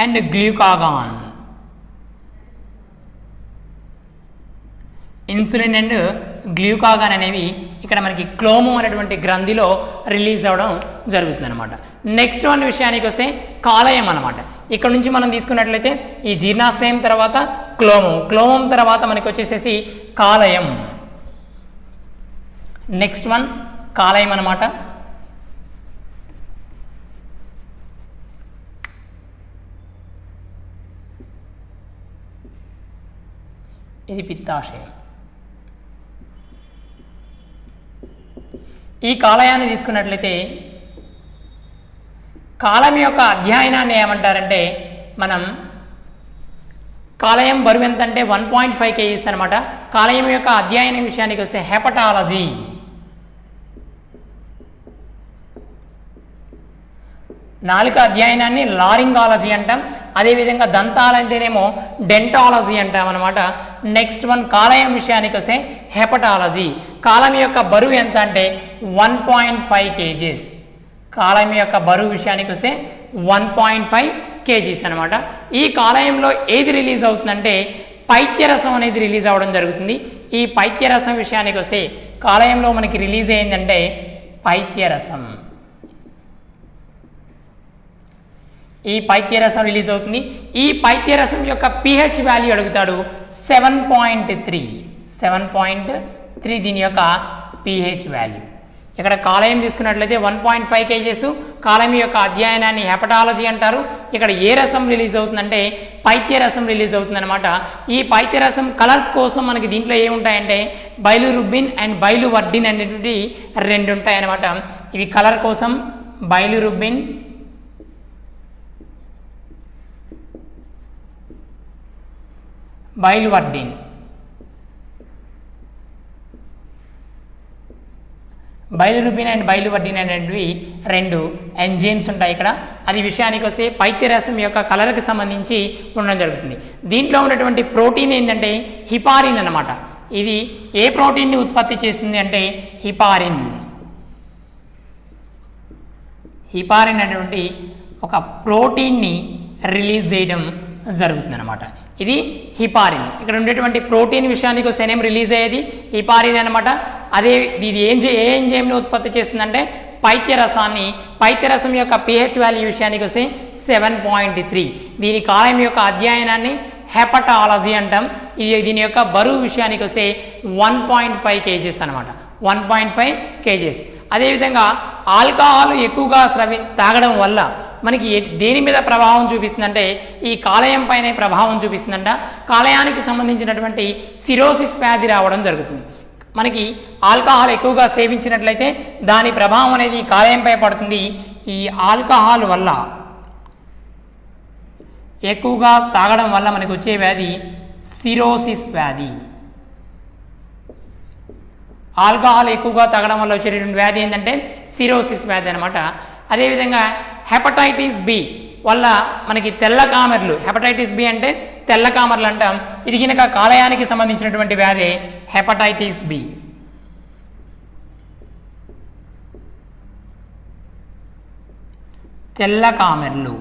and glucagon, insulin and glucagon అనేవి ఇక్కడ మనకి క్లోమం అనేటువంటి గ్రంథిలో రిలీజ్ అవ్వడం జరుగుతుంది అనమాట. నెక్స్ట్ వన్ విషయానికి వస్తే కాలేయం అనమాట. ఇక్కడ నుంచి మనం తీసుకున్నట్లయితే ఈ జీర్ణాశ్రయం తర్వాత క్లోమం తర్వాత మనకి వచ్చేసేసి కాలేయం. నెక్స్ట్ వన్ కాలేయం అనమాట. ఇది పిత్తాశయం. ఈ కాలేయాన్ని తీసుకున్నట్లయితే కాలం యొక్క అధ్యయనాన్ని ఏమంటారంటే మనం కాలేయం బరువు ఎంత అంటే 1.5 kgs అనమాట. కాలేయం యొక్క అధ్యయనం విషయానికి వస్తే హెపటాలజీ. నాలుక అధ్యయనాన్ని లారింగాలజీ అంటాం. అదేవిధంగా దంతాలంటేనేమో డెంటాలజీ అంటాం అనమాట. నెక్స్ట్ వన్ కాలేయం విషయానికి వస్తే హెపటాలజీ. కాలం యొక్క బరువు ఎంత అంటే 1.5 kgs. కాలేయం యొక్క బరువు విషయానికి వస్తే 1.5 kgs అనమాట. ఈ కాలేయంలో ఏది రిలీజ్ అవుతుందంటే పైత్యరసం అనేది రిలీజ్ అవ్వడం జరుగుతుంది. ఈ పైత్యరసం విషయానికి వస్తే కాలేయంలో మనకి రిలీజ్ అయిందంటే పైత్యరసం. ఈ పైత్యరసం రిలీజ్ అవుతుంది. ఈ పైత్యరసం యొక్క pH వాల్యూ అడుగుతాడు 7.3 దీని యొక్క pH వాల్యూ. ఇక్కడ కాలేయం తీసుకున్నట్లయితే 1.5 kgs. కాలేయం యొక్క అధ్యయనాన్ని హెపటాలజీ అంటారు. ఇక్కడ ఏ రసం రిలీజ్ అవుతుందంటే పైత్యరసం రిలీజ్ అవుతుందన్నమాట. ఈ పైత్యరసం కలర్స్ కోసం మనకి దీంట్లో ఏముంటాయంటే బైలురుబిన్ అండ్ బైలువర్డిన్ అనేటువంటి రెండు ఉంటాయన్నమాట. ఇవి కలర్ కోసం బైలురుబిన్ బైలువర్డిన్. బైలురుబిన్ అండ్ బైలువర్డిన్ అనేటివి రెండు ఎంజైమ్స్ ఉంటాయి ఇక్కడ. అది విషయానికి వస్తే పైత్యరసం యొక్క కలర్కి సంబంధించి ఉండడం జరుగుతుంది. దీంట్లో ఉన్నటువంటి ప్రోటీన్ ఏంటంటే హిపారిన్ అన్నమాట. ఇది ఏ ప్రోటీన్ని ఉత్పత్తి చేస్తుంది అంటే హిపారిన్. హిపారిన్ అనేటువంటి ఒక ప్రోటీన్ని రిలీజ్ చేయడం జరుగుతుంది అనమాట. ఇది హిపారిన్. ఇక్కడ ఉండేటువంటి ప్రోటీన్ విషయానికి వస్తేనేం రిలీజ్ అయ్యేది హిపారిన్ అనమాట. అదే ఇది ఏ ఎంజైమ్ని ఉత్పత్తి చేస్తుందంటే పైత్యరసాన్ని. పైత్యరసం యొక్క pH వాల్యూ విషయానికి వస్తే 7.3. దీని కాలేయం యొక్క అధ్యయనాన్ని హెపటాలజీ అంటాం. దీని యొక్క బరువు విషయానికి వస్తే 1.5 kgs అనమాట. 1.5 kgs. అదేవిధంగా ఆల్కహాల్ ఎక్కువగా తాగడం వల్ల మనకి దేని మీద ప్రభావం చూపిస్తుందంటే ఈ కాలేయం పైనే ప్రభావం చూపిస్తుందంట. కాలేయానికి సంబంధించినటువంటి సిరోసిస్ వ్యాధి రావడం జరుగుతుంది. మనకి ఆల్కహాల్ ఎక్కువగా సేవించినట్లయితే దాని ప్రభావం అనేది కాలేయంపై పడుతుంది. ఈ ఆల్కహాల్ వల్ల ఎక్కువగా తాగడం వల్ల మనకు వచ్చే వ్యాధి సిరోసిస్ వ్యాధి. ఆల్కహాల్ ఎక్కువగా తాగడం వల్ల వచ్చేటువంటి వ్యాధి ఏంటంటే సిరోసిస్ వ్యాధి అనమాట. అదేవిధంగా హెపటైటిస్ బి వల్ల మనకి తెల్ల కామెర్లు, హెపటైటిస్ బి అంటే తెల్ల కామెర్లు అంటాం. ఇది కనుక కాలేయానికి సంబంధించినటువంటి వ్యాధి హెపటైటిస్ బి. తెల్ల కామెర్లు,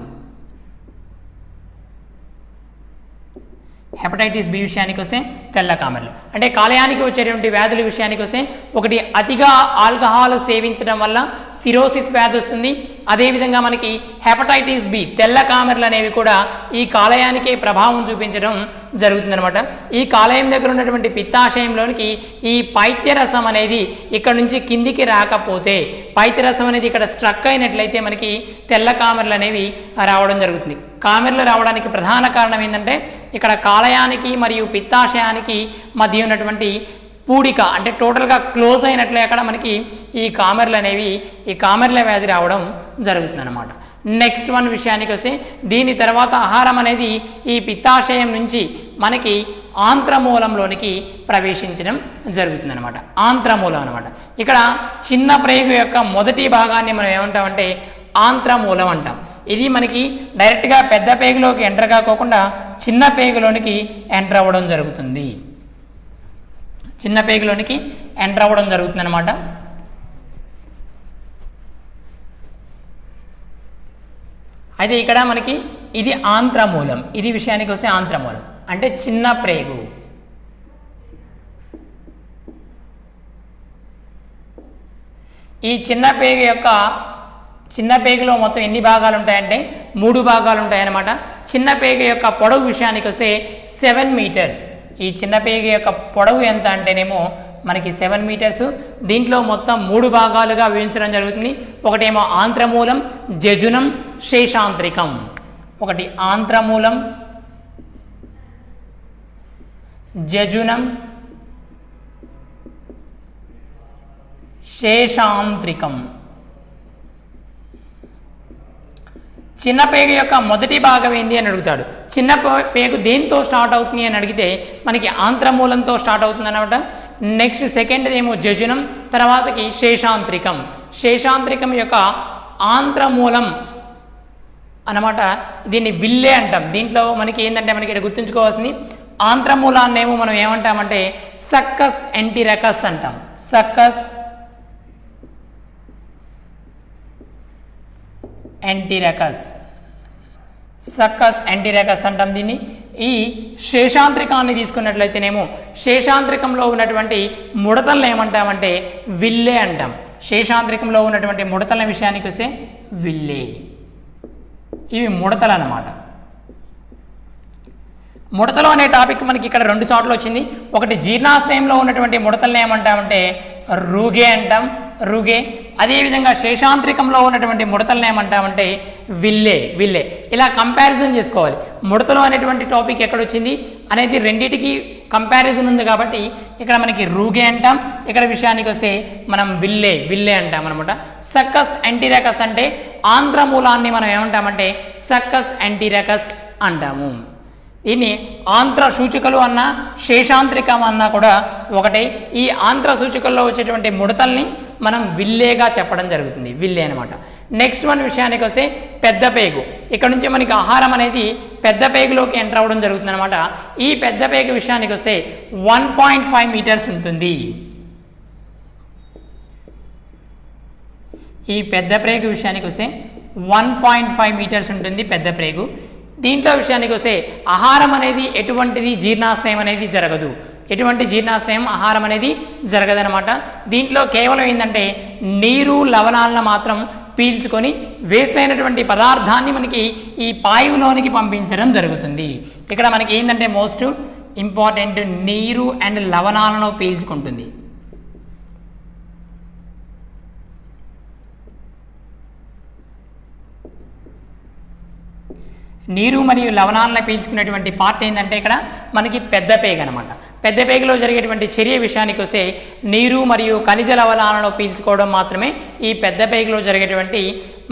హెపటైటిస్ బి విషయానికి వస్తే తెల్ల కామెర్లు అంటే కాలేయానికి వచ్చేటువంటి వ్యాధుల విషయానికి వస్తే ఒకటి అతిగా ఆల్కహాల్ సేవించడం వల్ల సిరోసిస్ వ్యాధి వస్తుంది. అదేవిధంగా మనకి హెపటైటిస్ బి తెల్ల కామెర్లు అనేవి కూడా ఈ కాలేయానికే ప్రభావం చూపించడం జరుగుతుందనమాట. ఈ కాలేయం దగ్గర ఉన్నటువంటి పిత్తాశయంలోనికి ఈ పైత్యరసం అనేది ఇక్కడ నుంచి కిందికి రాకపోతే, పైత్యరసం అనేది ఇక్కడ స్ట్రక్ అయినట్లయితే మనకి తెల్ల కామెర్లు అనేవి రావడం జరుగుతుంది. కామెర్లు రావడానికి ప్రధాన కారణం ఏంటంటే ఇక్కడ కాలేయానికి మరియు పిత్తాశయానికి మధ్య ఉన్నటువంటి పూడిక అంటే టోటల్గా క్లోజ్ అయినట్లే అక్కడ మనకి ఈ కామెర్లు అనేవి, ఈ కామెర్ల వ్యాధి రావడం జరుగుతుందన్నమాట. నెక్స్ట్ వన్ విషయానికి వస్తే దీని తర్వాత ఆహారం అనేది ఈ పిత్తాశయం నుంచి మనకి ఆంత్రమూలంలోనికి ప్రవేశించడం జరుగుతుందన్నమాట. ఆంత్రమూలం అనమాట. ఇక్కడ చిన్న ప్రేగు యొక్క మొదటి భాగాన్ని మనం ఏమంటామంటే ఆంత్రమూలం అంటాం. ఇది మనకి డైరెక్ట్గా పెద్ద పేగులోకి ఎంటర్ కాకోకుండా చిన్న పేగులోనికి ఎంటర్ అవ్వడం జరుగుతుంది. చిన్న పేగులోనికి ఎంటర్ అవ్వడం జరుగుతుంది అనమాట. అయితే ఇక్కడ మనకి ఇది ఆంత్రమూలం. ఇది విషయానికి వస్తే ఆంత్రమూలం అంటే చిన్న ప్రేగు. ఈ చిన్న పేగులో మొత్తం ఎన్ని భాగాలు ఉంటాయంటే 3 భాగాలు ఉంటాయన్నమాట. చిన్న పేగు యొక్క పొడవు విషయానికి వస్తే 7 మీటర్స్. ఈ చిన్న పేగు యొక్క పొడవు ఎంత అంటేనేమో మనకి 7 మీటర్స్. దీంట్లో మొత్తం 3 భాగాలుగా విభజించడం జరుగుతుంది. ఒకటేమో ఆంత్రమూలం, జజునం, శేషాంత్రికం. ఒకటి ఆంత్రమూలం, జజునం, శేషాంత్రికం. చిన్న పేగు యొక్క మొదటి భాగం ఏంది అని అడుగుతాడు. చిన్న పేగు దేంతో స్టార్ట్ అవుతుంది అని అడిగితే మనకి ఆంత్రమూలంతో స్టార్ట్ అవుతుంది అనమాట. నెక్స్ట్ సెకండ్ ఏమో జజునం, తర్వాతకి శేషాంత్రికం. శేషాంత్రికం యొక్క ఆంత్రమూలం అనమాట. దీన్ని విల్లే అంటాం. దీంట్లో మనకి ఏంటంటే మనకి ఇక్కడ గుర్తుంచుకోవాల్సింది ఆంత్రమూలాన్ని ఏమో మనం ఏమంటామంటే సక్కస్ ఎంటిరకస్ అంటాం. సక్కస్ ఎంటిరకస్, సక్కస్ ఎంటిరకస్ అంటాం దీన్ని. ఈ శేషాంత్రికాన్ని తీసుకున్నట్లయితేనేమో శేషాంత్రికంలో ఉన్నటువంటి ముడతలను ఏమంటామంటే విల్లే అంటాం. శేషాంత్రికంలో ఉన్నటువంటి ముడతల విషయానికి వస్తే విల్లే. ఇవి ముడతలు అన్నమాట. ముడతలు అనే టాపిక్ మనకి ఇక్కడ 2 చోట్ల వచ్చింది. ఒకటి జీర్ణాశయంలో ఉన్నటువంటి ముడతలను ఏమంటామంటే రూగే అంటాం, రూగే. అదేవిధంగా శేషాంత్రికంలో ఉన్నటువంటి ముడతలను ఏమంటామంటే విల్లే. ఇలా కంపారిజన్ చేసుకోవాలి. ముడతలు అనేటువంటి టాపిక్ ఎక్కడొచ్చింది అనేది రెండింటికి కంపారిజన్ ఉంది కాబట్టి ఇక్కడ మనకి రూగే అంటాం. ఇక్కడ విషయానికి వస్తే మనం విల్లే అంటాం అనమాట. సక్కస్ ఎంటిరకస్ అంటే ఆంత్రమూలాన్ని మనం ఏమంటామంటే సక్కస్ ఎంటిరకస్ అంటాము. దీన్ని ఆంత్ర సూచికలు అన్నా శేషాంత్రికం అన్నా కూడా ఒకటే. ఈ ఆంత్ర సూచికల్లో వచ్చేటువంటి ముడతల్ని మనం విల్లేగా చెప్పడం జరుగుతుంది, విల్లే అనమాట. నెక్స్ట్ వన్ విషయానికి వస్తే పెద్ద పేగు. ఇక్కడ నుంచి మనకి ఆహారం అనేది పెద్ద పేగులోకి ఎంటర్ అవ్వడం జరుగుతుంది అనమాట. ఈ పెద్ద పేగు విషయానికి వస్తే 1.5 మీటర్స్ ఉంటుంది. ఈ పెద్ద ప్రేగు విషయానికి వస్తే 1.5 మీటర్స్ ఉంటుంది పెద్ద ప్రేగు. దీంట్లో విషయానికి వస్తే ఆహారం అనేది ఎటువంటిది జీర్ణాశ్రయం అనేది జరగదు. ఎటువంటి జీర్ణాశ్రయం ఆహారం అనేది జరగదనమాట. దీంట్లో కేవలం ఏంటంటే నీరు లవణాలను మాత్రం పీల్చుకొని వేస్ట్ అయినటువంటి పదార్థాన్ని మనకి ఈ పాయువులోనికి పంపించడం జరుగుతుంది. ఇక్కడ మనకి ఏంటంటే మోస్ట్ ఇంపార్టెంట్ నీరు అండ్ లవణాలను పీల్చుకుంటుంది. నీరు మరియు లవణాలను పీల్చుకునేటువంటి పార్ట్ ఏంటంటే ఇక్కడ మనకి పెద్ద పేగ అనమాట. పెద్ద పేగలో జరిగేటువంటి చర్య విషయానికి వస్తే నీరు మరియు ఖనిజ లవణాలను పీల్చుకోవడం మాత్రమే ఈ పెద్ద పేగలో జరిగేటువంటి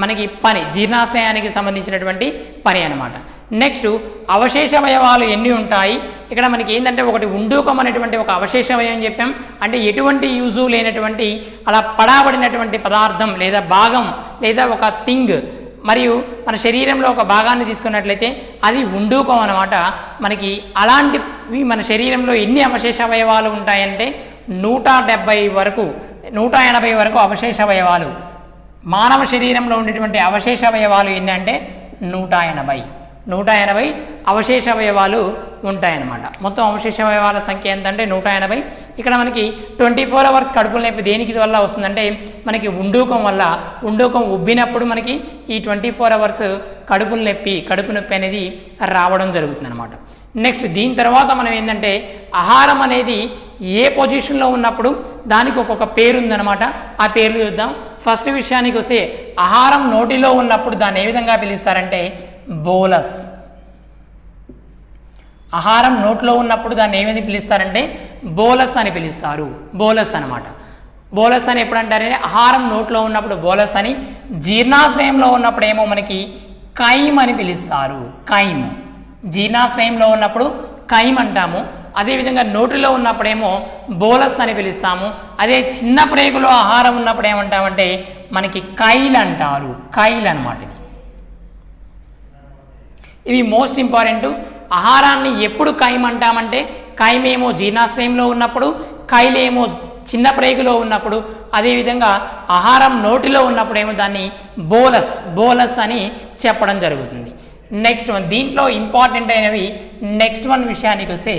మనకి పని, జీర్ణాశయానికి సంబంధించినటువంటి పని అనమాట. నెక్స్ట్ అవశేష అవయవాలు ఎన్ని ఉంటాయి? ఇక్కడ మనకి ఏంటంటే ఒకటి ఉండూకం అనేటువంటి ఒక అవశేష అవయవం చెప్పాం. అంటే ఎటువంటి యూజు లేనటువంటి అలా పడాబడినటువంటి పదార్థం లేదా భాగం లేదా ఒక థింగ్ మరియు మన శరీరంలో ఒక భాగాన్ని తీసుకున్నట్లయితే అది ఉండూకం అనమాట. మనకి అలాంటివి మన శరీరంలో ఎన్ని అవశేష అవయవాలు ఉంటాయంటే 180 వరకు 180 వరకు అవశేష అవయవాలు. మానవ శరీరంలో ఉండేటువంటి అవశేష అవయవాలు ఎన్ని అంటే 180 అవశేష అవయవాలు ఉంటాయన్నమాట. మొత్తం అవశేష అవయవాల సంఖ్య ఎంతంటే 180. ఇక్కడ మనకి 24 అవర్స్ కడుపుల నొప్పి దేనికి వల్ల వస్తుందంటే మనకి ఉండూకం వల్ల. ఉండూకం ఉబ్బినప్పుడు మనకి ఈ 24 అవర్స్ కడుపు నొప్పి అనేది రావడం జరుగుతుంది అనమాట. నెక్స్ట్ దీని తర్వాత మనం ఏంటంటే ఆహారం అనేది ఏ పొజిషన్లో ఉన్నప్పుడు దానికి ఒక్కొక్క పేరు ఉందన్నమాట. ఆ పేర్లు చూద్దాం. ఫస్ట్ విషయానికి వస్తే ఆహారం నోటిలో ఉన్నప్పుడు దాన్ని ఏ విధంగా పిలుస్తారంటే బోలస్. ఆహారం నోట్లో ఉన్నప్పుడు దాన్ని ఏమని పిలుస్తారంటే బోలస్ అని పిలుస్తారు. బోలస్ అనమాట. బోలస్ అని ఎప్పుడు అంటారంటే ఆహారం నోట్లో ఉన్నప్పుడు బోలస్ అని, జీర్ణాశ్రయంలో ఉన్నప్పుడు ఏమో మనకి కైమ్ అని పిలుస్తారు. కైమ్ జీర్ణాశ్రయంలో ఉన్నప్పుడు కైమ్ అంటాము. అదేవిధంగా నోటిలో ఉన్నప్పుడేమో బోలస్ అని పిలుస్తాము. అదే చిన్న ప్రేగులో ఆహారం ఉన్నప్పుడు ఏమంటామంటే మనకి కైల్ అంటారు. కైల్ అనమాట. ఇవి మోస్ట్ ఇంపార్టెంట్. ఆహారాన్ని ఎప్పుడు కైమ్ అంటామంటే కైమ్ ఏమో జీర్ణాశ్రయంలో ఉన్నప్పుడు, కైల్ ఏమో చిన్న ప్రేగులో ఉన్నప్పుడు, అదేవిధంగా ఆహారం నోటిలో ఉన్నప్పుడేమో దాన్ని బోలస్ అని చెప్పడం జరుగుతుంది. నెక్స్ట్ వన్, దీంట్లో ఇంపార్టెంట్ అయినవి నెక్స్ట్ వన్ విషయానికి వస్తే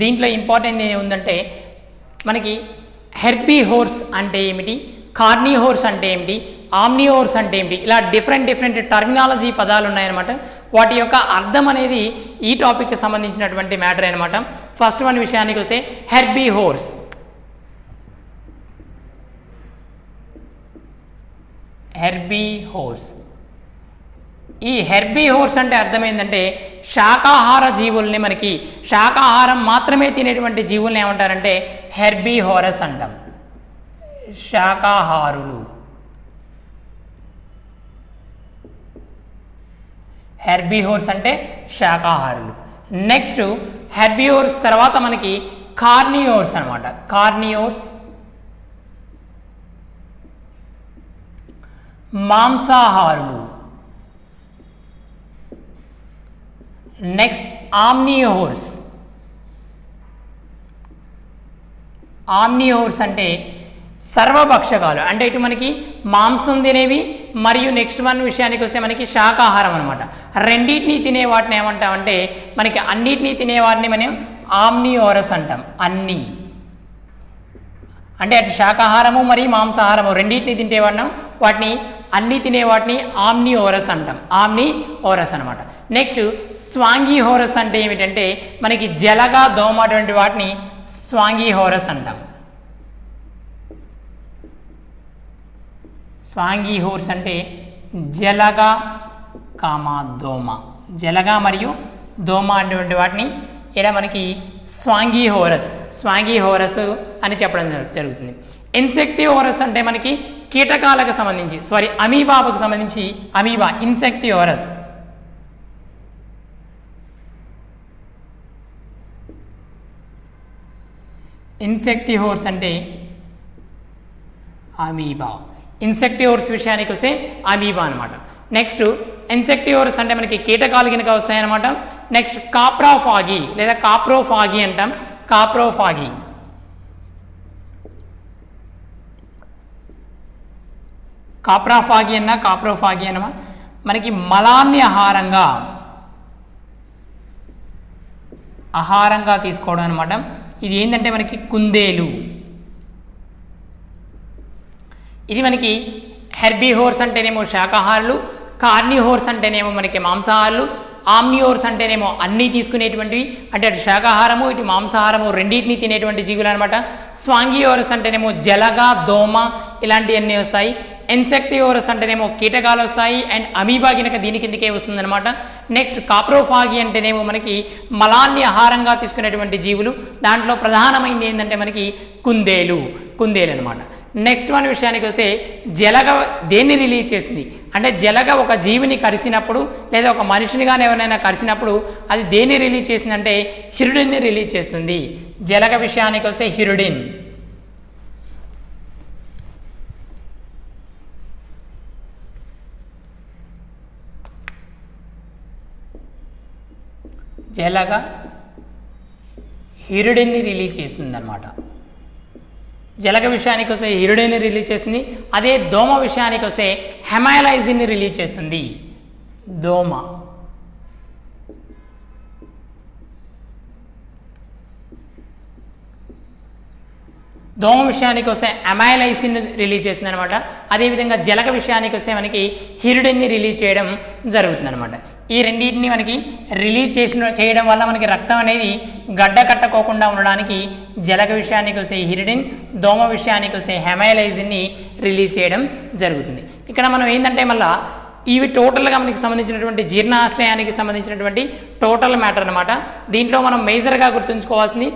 దీంట్లో ఇంపార్టెంట్ ఏముందంటే మనకి హెర్బీహోర్స్ అంటే ఏమిటి, కార్నిహోర్స్ అంటే ఏమిటి, ఆమ్నిహోర్స్ అంటే ఏమిటి, ఇలా డిఫరెంట్ టర్మినాలజీ పదాలు ఉన్నాయన్నమాట. వాటి యొక్క అర్థం అనేది ఈ టాపిక్కి సంబంధించినటువంటి మ్యాటర్ అనమాట. ఫస్ట్ వన్ విషయానికి వస్తే హెర్బీహోర్స్. ఈ హెర్బీహోర్స్ అంటే అర్థం ఏంటంటే శాకాహార జీవుల్ని, మనకి శాకాహారం మాత్రమే తినేటువంటి జీవుల్ని ఏమంటారంటే హెర్బీహోరస్ అంటాం. శాకాహారులు. హెర్బీహోర్స్ అంటే శాకాహారులు. నెక్స్ట్ హెర్బీహోర్స్ తర్వాత మనకి కార్నియోర్స్ అనమాట. కార్నియోర్స్ మాంసాహారులు. నెక్స్ట్ ఆమ్నియోర్స్. ఆమ్నియోర్స్ అంటే సర్వభక్షకాలు, అంటే ఇటు మనకి మాంసం తినేవి మరియు నెక్స్ట్ వన్ విషయానికి వస్తే మనకి శాకాహారం అనమాట. రెండింటినీ తినే వాటిని ఏమంటామంటే మనకి అన్నిటినీ తినేవాటిని మనం ఆమ్నియోరస్ అంటాం. అన్నీ అంటే అటు శాకాహారము మరియు మాంసాహారము రెండింటినీ తింటేవాడిని వాటిని అన్నీ తినేవాటిని ఆమ్నియోరస్ అంటాం. ఆమ్నియోరస్ అనమాట. నెక్స్ట్ స్వాంగిహోరస్ అంటే ఏమిటంటే మనకి జలగా దోమ అటువంటి వాటిని స్వాంగిహోరస్ అంటాం. స్వాంగిహోర్స్ అంటే జలగా దోమ, జలగా మరియు దోమ అటువంటి వాటిని ఇక్కడ మనకి స్వాంగిహోరస్ అని చెప్పడం జరుగుతుంది. ఇన్సెక్టిహోరస్ అంటే మనకి కీటకాలకు సంబంధించి, అమీబాకు సంబంధించి అమీబా ఇన్సెక్టిహోరస్. ఇన్సెక్టిహోర్స్ అంటే అమీబా. ఇన్సెక్టిహోర్స్ విషయానికి వస్తే అమీబా అనమాట. నెక్స్ట్ ఇన్సెక్టిహోర్స్ అంటే మనకి కీటకాలు కనుక వస్తాయన్నమాట. నెక్స్ట్ కాప్రోఫాగి లేదా కాప్రోఫాగి అంటాం. కాప్రోఫాగి కాప్రోఫాగి అన్నమా మనకి మలాన్ని ఆహారంగా తీసుకోవడం అనమాట. ఇది ఏంటంటే మనకి కుందేలు ఇది మనకి హెర్బీహోర్స్ అంటేనేమో శాకాహారులు, కార్నిహోర్స్ అంటేనేమో మనకి మాంసాహారులు, ఆమ్నియోర్స్ అంటేనేమో అన్నీ తీసుకునేటువంటివి, అంటే అటు శాకాహారము ఇటు మాంసాహారము రెండింటిని తినేటువంటి జీవులు అనమాట. స్వాంగియోరస్ అంటేనేమో జలగ, దోమ ఇలాంటివన్నీ వస్తాయి. ఇన్సెక్టియోరస్ అంటేనేమో కీటకాలు వస్తాయి, అండ్ అమీబా గినక దీని కిందకే వస్తుందన్నమాట. నెక్స్ట్ కాప్రోఫాగి అంటేనేమో మనకి మలాన్ని ఆహారంగా తీసుకునేటువంటి జీవులు. దాంట్లో ప్రధానమైనది ఏంటంటే మనకి కుందేలు అనమాట. నెక్స్ట్ వన్ విషయానికి వస్తే జలగ దేన్ని రిలీజ్ చేస్తుంది అంటే జలగ ఒక జీవిని కరిసినప్పుడు లేదా ఒక మనిషిని కానీ ఎవరైనా కరిసినప్పుడు అది దేన్ని రిలీజ్ చేస్తుంది అంటే హిరుడిన్ని రిలీజ్ చేస్తుంది. జలగ విషయానికి వస్తే హిరుడిన్. జలగ హిరుడిన్ని రిలీజ్ చేస్తుంది అనమాట. జలగ విషయానికి వస్తే హిరుడిన్ని రిలీజ్ చేస్తుంది. అదే దోమ విషయానికి వస్తే హెమైలైజిన్ని రిలీజ్ చేస్తుంది. దోమ విషయానికి వస్తే అమైలైసిన్ రిలీజ్ చేస్తుంది అనమాట. అదేవిధంగా జలగ విషయానికి వస్తే మనకి హిరుడిన్ని రిలీజ్ చేయడం జరుగుతుంది అనమాట. ఈ రెండింటిని మనకి రిలీజ్ చేయడం వల్ల మనకి రక్తం అనేది గడ్డ కట్టకోకుండా ఉండడానికి జలగ విషయానికి వస్తే హిరుడిన్, దోమ విషయానికి వస్తే హెమైలైజిన్ని రిలీజ్ చేయడం జరుగుతుంది. ఇక్కడ మనం ఏంటంటే మళ్ళీ ఇవి టోటల్గా మనకి సంబంధించినటువంటి జీర్ణాశ్రయానికి సంబంధించినటువంటి టోటల్ మ్యాటర్ అనమాట. దీంట్లో మనం మేజర్గా గుర్తుంచుకోవాల్సింది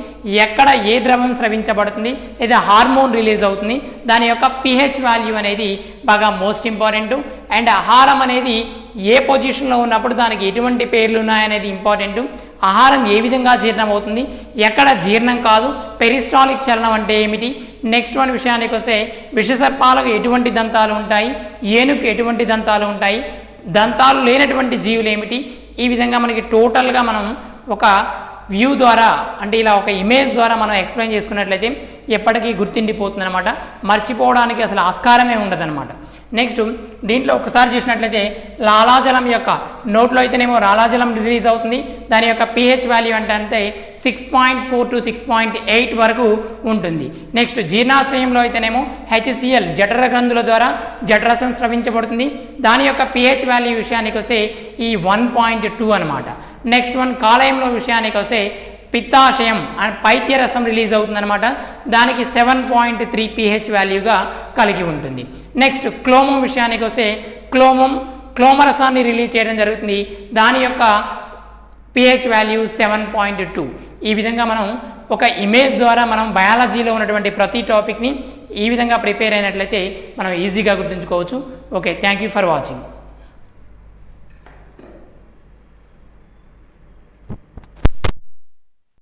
ఎక్కడ ఏ ద్రవం స్రవించబడుతుంది లేదా హార్మోన్ రిలీజ్ అవుతుంది, దాని యొక్క pH వాల్యూ అనేది బాగా మోస్ట్ ఇంపార్టెంట్. అండ్ ఆహారం అనేది ఏ పొజిషన్లో ఉన్నప్పుడు దానికి ఎటువంటి పేర్లు ఉన్నాయనేది ఇంపార్టెంట్. ఆహారం ఏ విధంగా జీర్ణం అవుతుంది, ఎక్కడ జీర్ణం కాదు, పెరిస్టాలిక్ చలనం అంటే ఏమిటి. నెక్స్ట్ వన్ విషయానికి వస్తే విషసర్పాలకు ఎటువంటి దంతాలు ఉంటాయి, ఏనుగు ఎటువంటి దంతాలు ఉంటాయి, దంతాలు లేనటువంటి జీవులు ఏమిటి. ఈ విధంగా మనకి టోటల్గా మనం ఒక వ్యూ ద్వారా అంటే ఇలా ఒక ఇమేజ్ ద్వారా మనం ఎక్స్ప్లెయిన్ చేసుకున్నట్లయితే ఎప్పటికీ గుర్తుండిపోతుంది అనమాట. మర్చిపోవడానికి అసలు ఆస్కారమే ఉండదన్నమాట. నెక్స్ట్ దీంట్లో ఒకసారి చూసినట్లయితే లాలాజలం యొక్క నోట్లో అయితేనేమో లాలాజలం రిలీజ్ అవుతుంది. దాని యొక్క pH వాల్యూ అంటే 6.4 to 6.8 వరకు ఉంటుంది. నెక్స్ట్ జీర్ణాశ్రయంలో అయితేనేమో HCl జఠర గ్రంథుల ద్వారా జఠరసం స్రవించబడుతుంది. దాని యొక్క pH వాల్యూ విషయానికి వస్తే ఈ 1.2 అనమాట. నెక్స్ట్ వన్ కాలేయంలో విషయానికి వస్తే పిత్తాశయం అండ్ పైత్యరసం రిలీజ్ అవుతుందన్నమాట. దానికి 7.3 pH వాల్యూగా కలిగి ఉంటుంది. నెక్స్ట్ క్లోమం విషయానికి వస్తే క్లోమరసాన్ని రిలీజ్ చేయడం జరుగుతుంది. దాని యొక్క pH వాల్యూ 7.2. ఈ విధంగా మనం ఒక ఇమేజ్ ద్వారా మనం బయాలజీలో ఉన్నటువంటి ప్రతి టాపిక్ని ఈ విధంగా ప్రిపేర్ అయినట్లయితే మనం ఈజీగా గుర్తుంచుకోవచ్చు. Okay, thank you for watching.